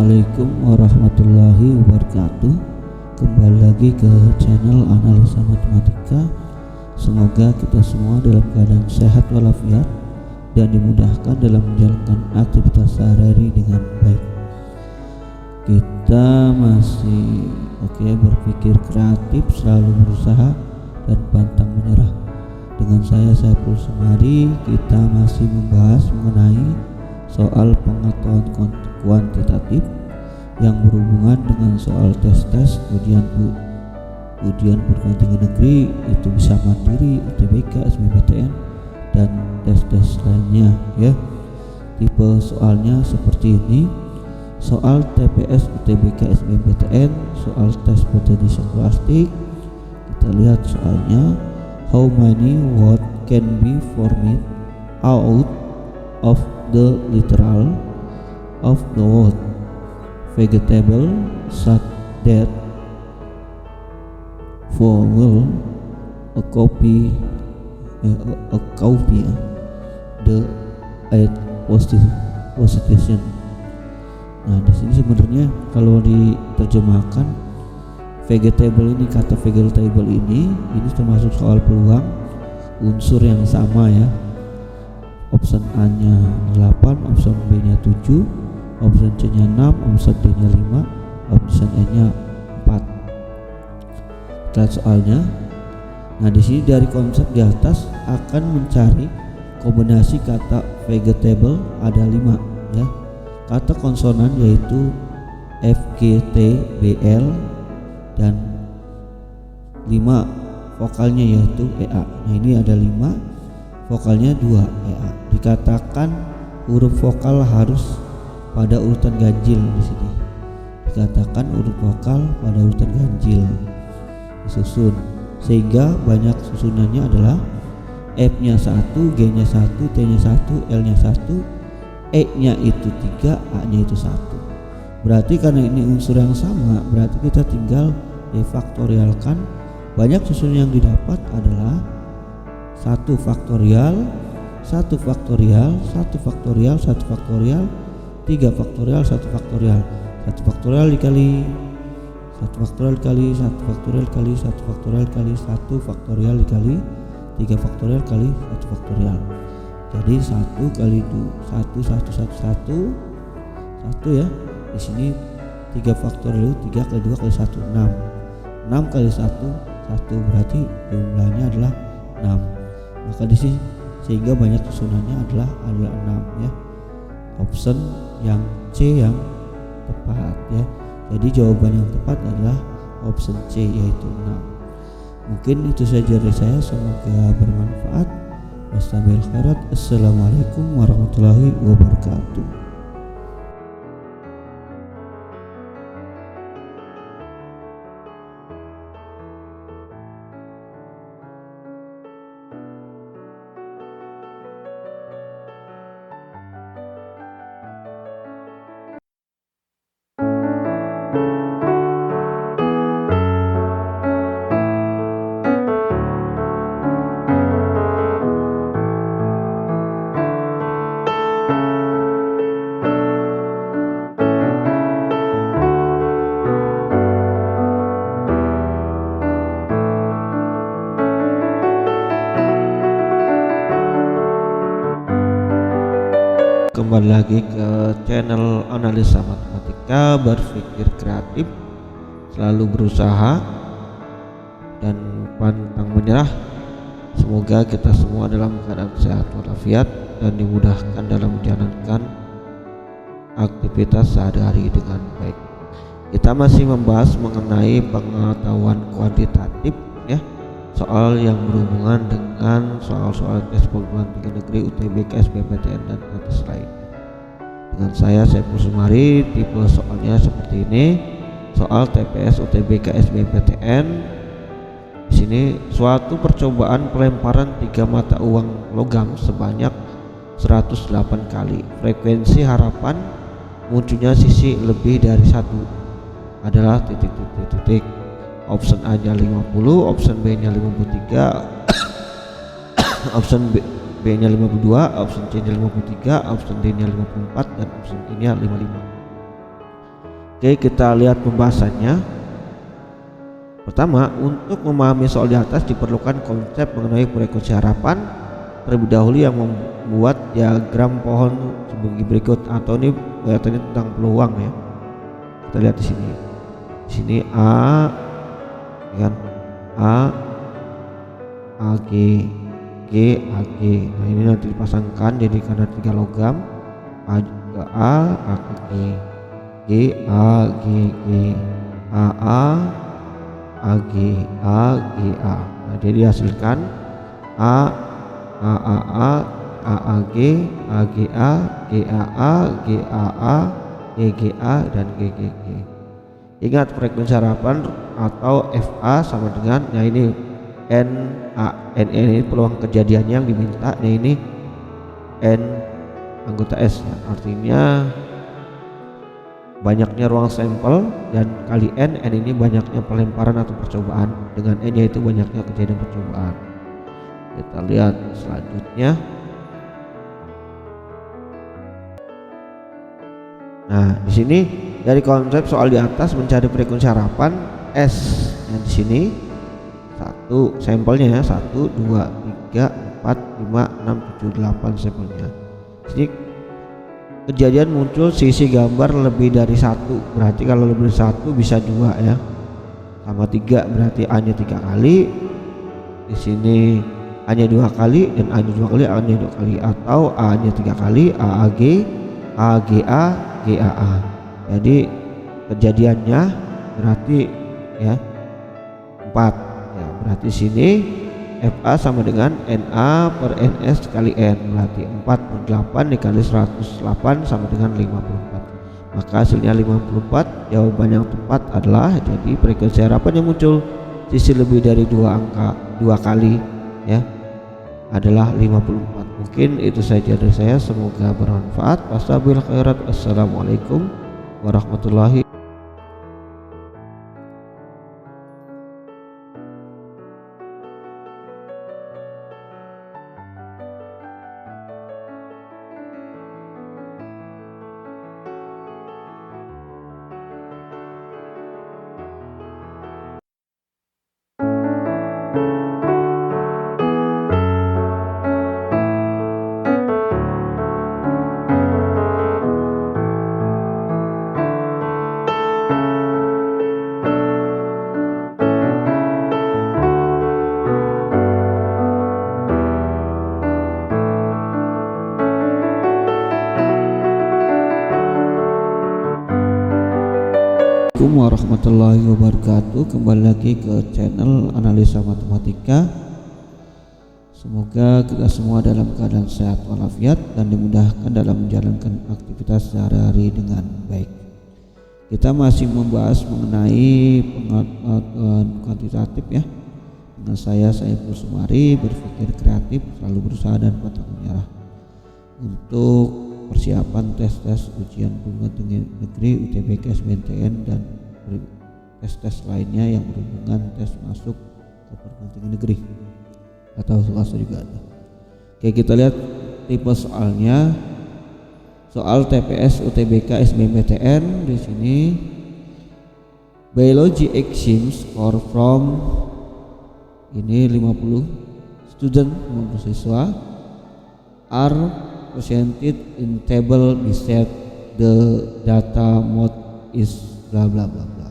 Assalamualaikum warahmatullahi wabarakatuh. Kembali lagi ke channel Analisa Matematika. Semoga kita semua dalam keadaan sehat walafiat dan dimudahkan dalam menjalankan aktivitas sehari-hari dengan baik. Kita masih berpikir kreatif, selalu berusaha dan pantang menyerah. Dengan saya Saiful Sumari, kita masih membahas mengenai soal pengetahuan kuantitatif yang berhubungan dengan soal tes-tes ujian perguruan tinggi negeri, itu bisa mandiri, UTBK, SBMPTN dan tes-tes lainnya ya. Tipe soalnya seperti ini: soal TPS, UTBK, SBMPTN, soal tes potensi skolastik. Kita lihat soalnya, how many words can be formed out of the literal of the word vegetable such that vowel a copy the eight position. Nah, di sini sebenarnya kalau diterjemahkan vegetable ini, kata vegetable ini termasuk soal peluang unsur yang sama ya. Option A nya 8, option B nya 7, option C nya 6, option D nya 5, option E nya 4. Kita soalnya. Nah, di sini dari konsep di atas akan mencari kombinasi kata vegetable, ada 5 ya. Kata konsonan yaitu F, G, T, B, L, dan 5 vokalnya yaitu EA. Nah, ini ada 5, vokalnya 2, EA. Dikatakan huruf vokal harus pada urutan ganjil di sini. Dikatakan huruf vokal pada urutan ganjil disusun, sehingga banyak susunannya adalah F-nya 1, G-nya 1, T-nya 1, L-nya 1, E-nya itu 3, A-nya itu 1. Berarti karena ini unsur yang sama, berarti kita tinggal difaktorialkan. Banyak susunan yang didapat adalah 1 faktorial, 1 faktorial, 1 faktorial, 1 faktorial, 3 faktorial, 1 faktorial. 1 faktorial dikali 1 faktorial kali 1 faktorial kali 1 faktorial kali 1 faktorial dikali 3 faktorial kali 1 faktorial. Jadi 1 kali 1 ya. Di sini 3 faktorial 3 kali 2 kali 1 6. 6 kali 1 berarti jumlahnya adalah 6. Maka di sini sehingga banyak susunannya adalah 6 ya. Option yang C yang tepat ya. Jadi jawaban yang tepat adalah option C yaitu 6. Mungkin itu saja dari saya, semoga bermanfaat. Wassalamualaikum warahmatullahi wabarakatuh. Kembali lagi ke channel analisa matematika berpikir kreatif, selalu berusaha dan pantang menyerah. Semoga kita semua dalam keadaan sehat walafiat dan dimudahkan dalam menjalankan aktivitas sehari-hari dengan baik. Kita masih membahas mengenai pengetahuan kuantitatif ya, soal yang berhubungan dengan soal-soal tes perguruan tinggi negeri, UTBK, SBMPTN dan tes lainnya. Dengan saya Saiful Sumari, tipe soalnya seperti ini. Soal TPS, UTBK, SBMPTN. Di sini suatu percobaan pelemparan 3 mata uang logam sebanyak 108 kali. Frekuensi harapan munculnya sisi lebih dari 1 adalah titik. Option A nya 50, option B nya 53, option B nya 52, option C nya 53, option D nya 54 dan option E nya 55. Oke, kita lihat pembahasannya. Pertama, untuk memahami soal di atas diperlukan konsep mengenai frekuensi harapan terlebih dahulu, yang membuat diagram pohon sebagai berikut. Atau ini kelihatannya tentang peluang ya. Kita lihat di sini. Di sini A kan, A G A G. Nah, ini nanti dipasangkan jadi karena 3 logam, A ke A ke G, A G A G A. Nah, jadi dihasilkan A G A dan G. Ingat frekuensi harapan atau FA sama dengan, nah ini N ini peluang kejadiannya yang diminta. Nah ini N anggota S ya. Artinya banyaknya ruang sampel dan kali N ini banyaknya pelemparan atau percobaan, dengan N yaitu banyaknya kejadian percobaan. Kita lihat selanjutnya. Nah, di sini dari konsep soal di atas mencari frekuensi harapan S yang di sini 1 sampelnya ya, 1 2 3 4 5 6 7 8 sampelnya. Jadi kejadian muncul sisi gambar lebih dari 1, berarti kalau lebih dari 1 bisa 2 ya, sama 3 berarti A nya 3 kali, di sini A nya 2 kali dan A nya 2 kali, A nya 2 kali, atau A nya 3 kali, AAG AGA GAA. Jadi kejadiannya berarti ya 4 ya, berarti sini FA sama dengan NA per NS kali N, berarti 4/8 dikali 108 sama dengan 54. Maka hasilnya 54. Jawaban yang tepat adalah, jadi frekuensi harapan yang muncul sisi lebih dari 2 kali ya adalah 54. Mungkin itu saja dari saya, semoga bermanfaat. Wassalamualaikum warahmatullahi wabarakatuh. warahmatullahi wabarakatuh. Kembali lagi ke channel Analisa Matematika. Semoga kita semua dalam keadaan sehat walafiat dan dimudahkan dalam menjalankan aktivitas sehari-hari dengan baik. Kita masih membahas mengenai pengetahuan kuantitatif ya. Dengan saya Saiful Sumari, berpikir kreatif, selalu berusaha dan pantang menyerah. Untuk persiapan tes-tes ujian perguruan tinggi negeri, UTBK, SBMPTN dan tes-tes lainnya yang berhubungan tes masuk ke perguruan tinggi negeri atau swasta juga ada. Oke, kita lihat tipe soalnya. Soal TPS UTBK SBMPTN di sini. Biology exam score from ini 50 student, 50 siswa are presented in table beside the data mode is bla bla bla bla.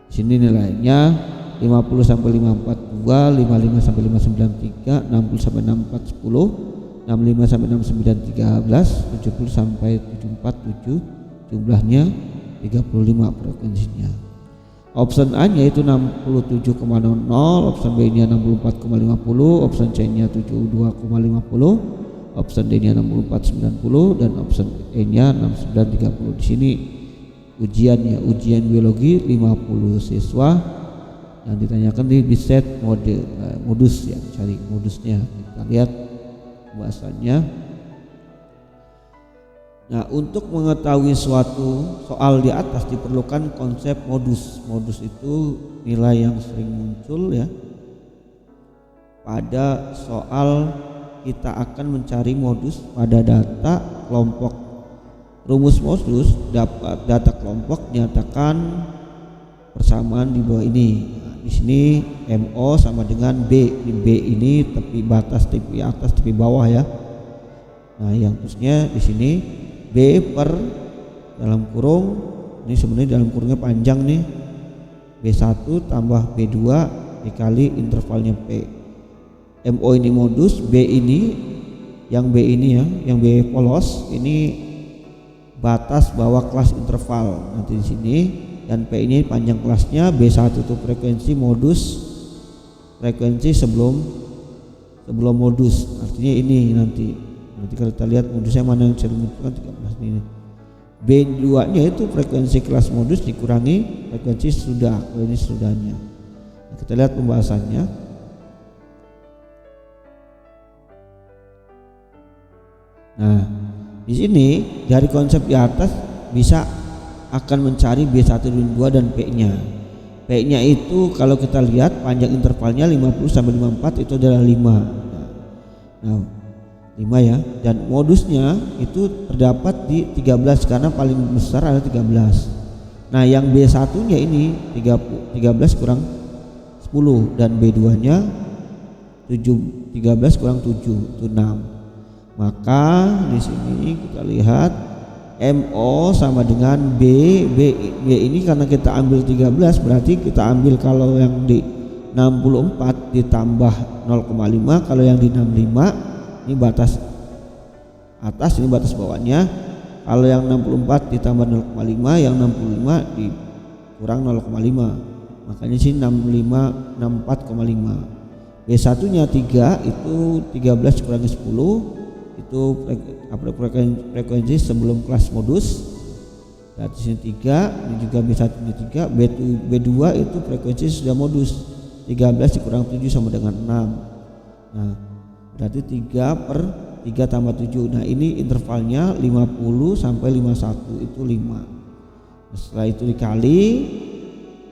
Di sini nilainya 50 sampai 542, 55 sampai 593, 60 sampai 6410, 65 sampai 6913, 70 sampai 747, jumlahnya 35 frekuensinya. Option A nya itu 67,00, option B nya 64,50, option C nya 72,50, option D nya 64,90 dan option E nya 69,30. Di sini ujiannya ujian biologi 50 siswa yang ditanyakan di biset modus ya, cari modusnya. Kita lihat bahasanya. Nah, untuk mengetahui suatu soal di atas diperlukan konsep modus. Modus itu nilai yang sering muncul ya pada soal. Kita akan mencari modus pada data kelompok. Rumus modus dapat data kelompok nyatakan persamaan di bawah ini. Nah, di sini MO sama dengan B. B ini tepi batas, tepi atas, tepi bawah ya. Nah, yang terusnya di sini B per dalam kurung, ini sebenarnya dalam kurungnya panjang nih, B1 tambah B2 dikali intervalnya P. MO ini modus, B ini yang B ini ya, yang B polos ini batas bawah kelas interval nanti di sini, dan P ini panjang kelasnya. B1 itu frekuensi modus, frekuensi sebelum modus, artinya ini nanti kalau kita lihat modusnya mana yang sering muncul 13 ini. B2 nya itu frekuensi kelas modus dikurangi frekuensi sudah, ini sudahnya. Nah, kita lihat pembahasannya. Nah, di sini dari konsep di atas bisa akan mencari B1, B2 dan P-nya. P-nya itu kalau kita lihat panjang intervalnya 50 sampai 54 itu adalah 5. Nah, 5 ya, dan modusnya itu terdapat di 13 karena paling besar ada 13. Nah, yang B1 nya ini 13 kurang 10 dan B2 nya 13 kurang 7 itu 6. Maka di sini kita lihat MO sama dengan B ini karena kita ambil 13 berarti kita ambil kalau yang di 64 ditambah 0,5, kalau yang di 65 ini batas atas, ini batas bawahnya. Kalau yang 64 ditambah 0,5, yang 65 dikurang 0,5, makanya sini 64,5. B1 nya 3 itu 13 kurangi 10 itu frekuensi sebelum kelas modus. Berarti sini 3, ini juga B1 nya 3. B2 itu frekuensi sudah modus, 13 dikurang 7 sama dengan 6. Nah, berarti 3 per 3 tambah 7. Nah, ini intervalnya 50 sampai 51 itu 5. Nah, setelah itu dikali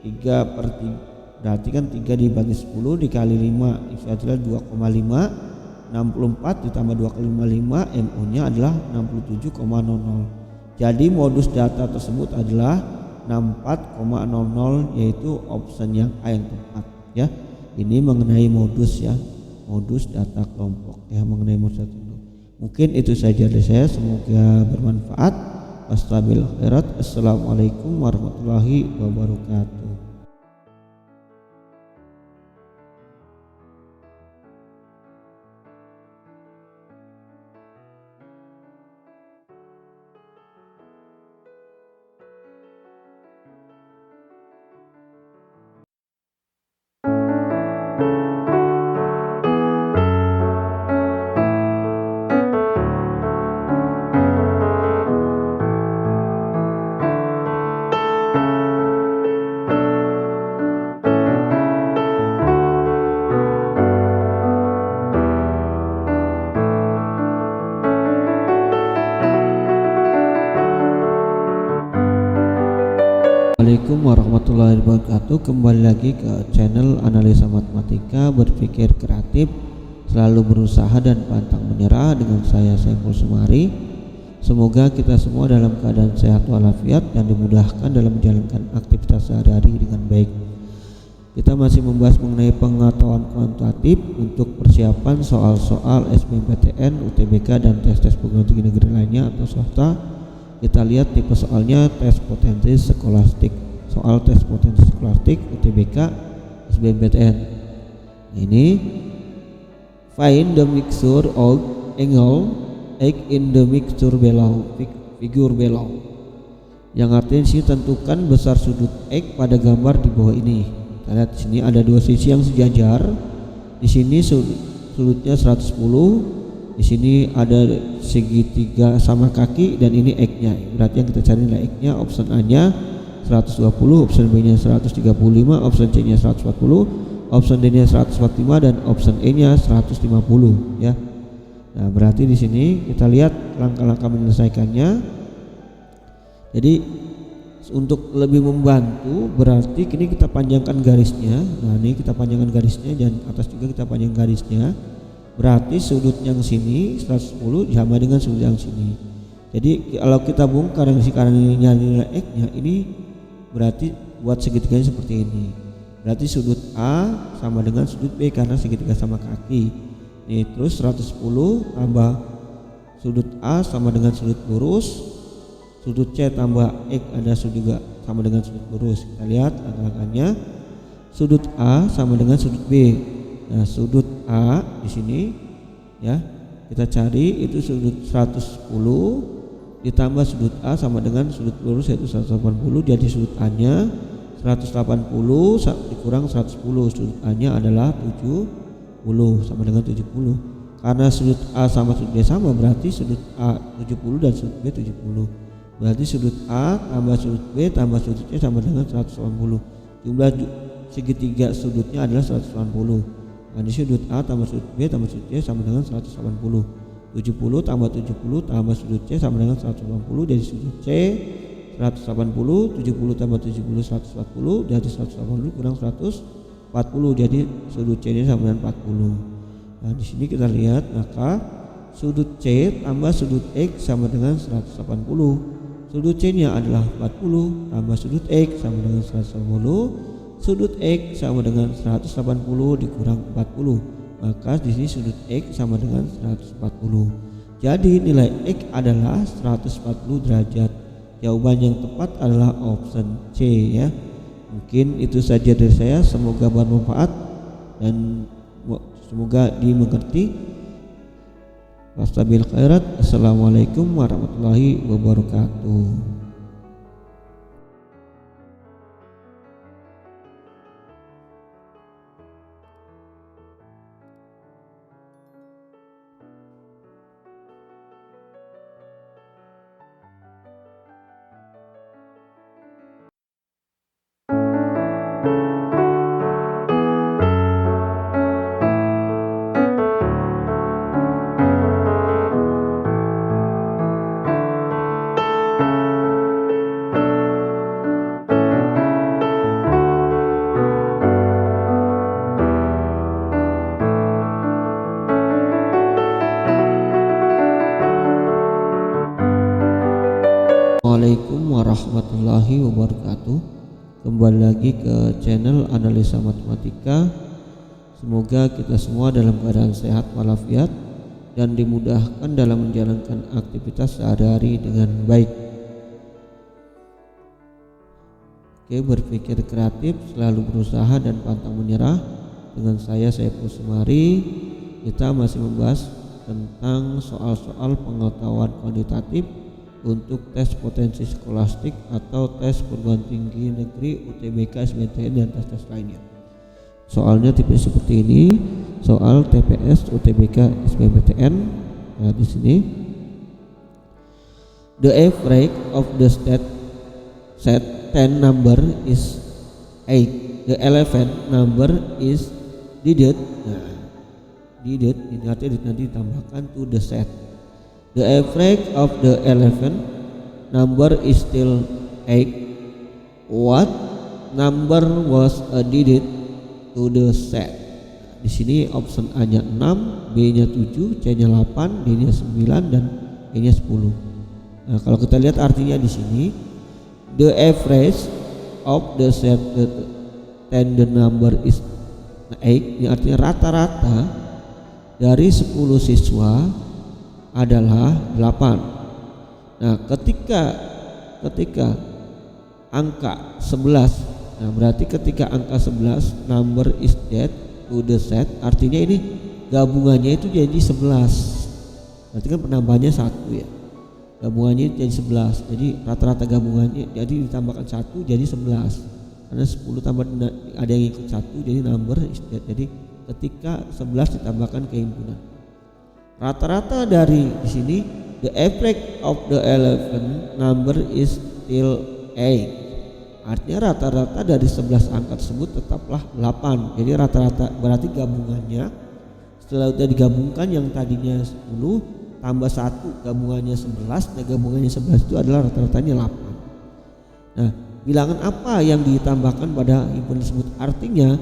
3 per 3, berarti kan 3 dibagi 10 dikali 5 itu adalah 2,5. 64 ditambah 2,5, MO nya adalah 67,00. Jadi modus data tersebut adalah 64,00, yaitu option yang A yang tepat ya. Ini mengenai modus ya, modus data kelompok ya, mengenai modus data kelompok. Mungkin itu saja dari saya, semoga bermanfaat. Assalamualaikum warahmatullahi wabarakatuh. wabarakatuh. Kembali lagi ke channel Analisa Matematika Berpikir Kreatif, selalu berusaha dan pantang menyerah, dengan saya Saiful Sumari. Semoga kita semua dalam keadaan sehat walafiat dan dimudahkan dalam menjalankan aktivitas sehari-hari dengan baik. Kita masih membahas mengenai pengetahuan kuantitatif untuk persiapan soal-soal SBMPTN, UTBK, dan tes-tes perguruan tinggi negeri lainnya atau swasta. Kita lihat tipe soalnya: tes potensi skolastik, soal tes potensi skolastik, UTBK, SBMPTN. Ini find the mixture of angle egg in the mixture below, figure below. Yang artinya sih tentukan besar sudut egg pada gambar di bawah ini. Kita lihat di sini ada dua sisi yang sejajar. Di sini sudutnya 110. Di sini ada segitiga sama kaki dan ini egg-nya. Berarti yang kita cari adalah egg-nya. Option A-nya 120, option B-nya 135, option C-nya 140, option D-nya 145, dan option E-nya 150 ya. Nah, berarti di sini kita lihat langkah-langkah menyelesaikannya. Jadi untuk lebih membantu, berarti kini kita panjangkan garisnya. Nah, ini kita panjangkan garisnya dan atas juga kita panjang garisnya. Berarti sudut yang sini 110 sama dengan sudut yang sini. Jadi kalau kita bongkar yang si kanan ini nyari nilai X-nya, ini berarti buat segitiganya seperti ini. Berarti sudut A sama dengan sudut B karena segitiga sama kaki. Nih, terus 110 tambah sudut A sama dengan sudut lurus. Sudut C tambah X ada juga sama dengan sudut lurus. Kita lihat angka-angkanya. Sudut A sama dengan sudut B. Nah, sudut A di sini ya, kita cari itu sudut 110 ditambah sudut A sama dengan sudut lurus yaitu 180, jadi sudut A-nya 180 dikurang 110, sudut A-nya adalah 70 sama dengan 70. Karena sudut A sama sudut B sama, berarti sudut A 70 dan sudut B 70. Berarti sudut A tambah sudut B tambah sudut C sama dengan 180. Jumlah segitiga sudutnya adalah 180. Nah, di sudut A tambah sudut B tambah sudut C sama dengan 180. 70 tambah 70 tambah sudut C sama dengan 180, dari sudut C 180, 70 tambah 70 140, dari 180 kurang 140, jadi sudut C ini sama dengan 40. Nah, di sini kita lihat, maka sudut C tambah sudut X sama dengan 180. Sudut C-nya adalah 40 tambah sudut X sama dengan 180. Sudut X sama dengan 180 dikurang 40, maka di sini sudut X sama dengan 140. Jadi nilai X adalah 140 derajat. Jawaban yang tepat adalah option C ya. Mungkin itu saja dari saya, semoga bermanfaat dan semoga dimengerti. Wastabil khairat. Assalamualaikum warahmatullahi wabarakatuh. Assalamualaikum warahmatullahi wabarakatuh. Kembali lagi ke channel Analisa Matematika. Semoga kita semua dalam keadaan sehat walafiat dan dimudahkan dalam menjalankan aktivitas sehari-hari dengan baik. Oke, berpikir kreatif, selalu berusaha dan pantang menyerah, dengan saya Saiful Sumari. Kita masih membahas tentang soal-soal pengetahuan kuantitatif untuk tes potensi skolastik atau tes perguruan tinggi negeri, UTBK, SBMPTN, dan tes-tes lainnya. Soalnya tipe seperti ini, soal TPS, UTBK, SBMPTN. Nah, di sini the average of the set 10 number is 8. The 11 number is dided. Nah, dided ini artinya nanti ditambahkan to the set. The average of the 11 number is still 8. What number was added to the set. Di sini option A-nya 6, B-nya 7, C-nya 8, D-nya 9 dan E-nya 10. Nah, kalau kita lihat artinya di sini the average of the set and the number is 8, ini artinya rata-rata dari 10 siswa adalah 8. Nah, ketika angka 11, nah berarti ketika angka 11 number is that to the set, artinya ini gabungannya itu jadi 11. Berarti kan penambahannya 1 ya. Gabungannya jadi 11. Jadi rata-rata gabungannya jadi ditambahkan 1 jadi 11. Karena 10 tambah ada yang ikut 1 jadi number is that. Jadi ketika 11 ditambahkan kehimpunan. Rata-rata dari di sini the average of the 11 number is still 8. Artinya rata-rata dari 11 angka tersebut tetaplah 8. Jadi rata-rata berarti gabungannya setelah sudah digabungkan yang tadinya 10 tambah 1 gabungannya 11, dan gabungannya 11 itu adalah rata-ratanya 8. Nah, bilangan apa yang ditambahkan pada himpunan tersebut? Artinya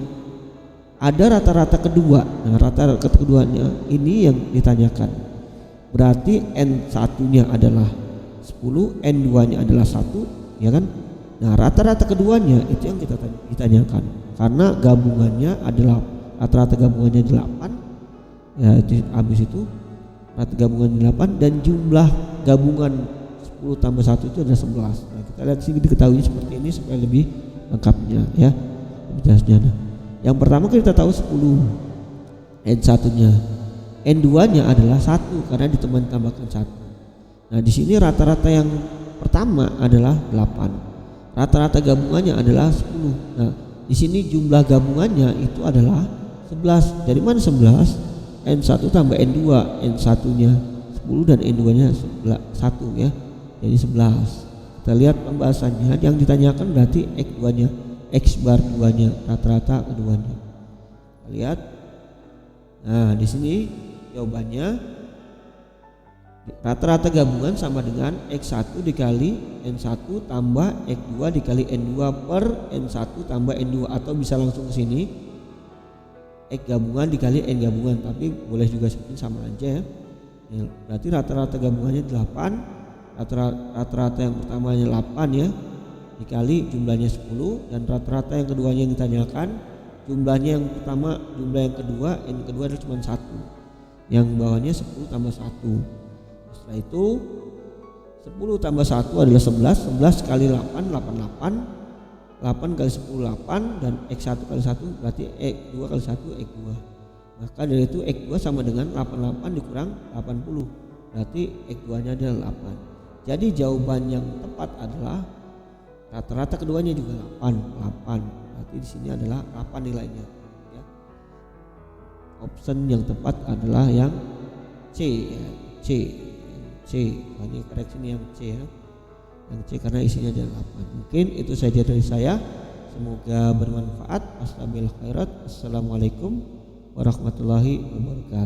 ada rata-rata kedua. Nah, rata-rata keduanya ini yang ditanyakan. Berarti N1-nya adalah 10, N2-nya adalah 1, ya kan? Nah, rata-rata keduanya itu yang kita ditanyakan. Karena gabungannya adalah rata-rata gabungannya 8. Ya, itu habis itu rata gabungannya 8 dan jumlah gabungan 10 tambah 1 itu adalah 11. Nah, kita lihat sini diketahui seperti ini supaya lebih lengkapnya ya. Lebih jelasnya. Nah, yang pertama kita tahu 10 N1-nya. N2-nya adalah 1 karena ditambahkan 1. Nah, di sini rata-rata yang pertama adalah 8. Rata-rata gabungannya adalah 10. Nah, di sini jumlah gabungannya itu adalah 11. Dari mana 11? N1 tambah N2. N1-nya 10 dan N2-nya 1 ya. Jadi 11. Kita lihat pembahasannya, yang ditanyakan berarti X2-nya, X bar 2-nya, rata-rata keduanya. Kita lihat. Nah, di sini jawabannya rata-rata gabungan sama dengan X1 dikali N1 tambah X2 dikali N2 per N1 tambah N2, atau bisa langsung ke sini X gabungan dikali N gabungan, tapi boleh juga seperti sama aja ya. Berarti rata-rata gabungannya 8, rata-rata yang pertamanya 8 ya, dikali jumlahnya 10, dan rata-rata yang keduanya yang ditanyakan jumlahnya yang pertama, jumlah yang kedua, N kedua adalah cuma 1, yang bawahnya 10 tambah 1. Setelah itu 10 tambah 1 adalah 11. 11 kali 8 88. 8 kali 10 8, dan X1 kali 1 berarti X2 kali 1 X2. Maka dari itu X2 sama dengan 88 dikurang 80. Berarti X2-nya adalah 8. Jadi jawaban yang tepat adalah rata-rata keduanya juga 8. Berarti di sini adalah 8 nilainya ya. Option yang tepat adalah yang C ya. C. Ini koreksinya yang C ya. Yang C karena isinya ada 8. Mungkin itu saja dari saya. Semoga bermanfaat. Assalamualaikum warahmatullahi wabarakatuh.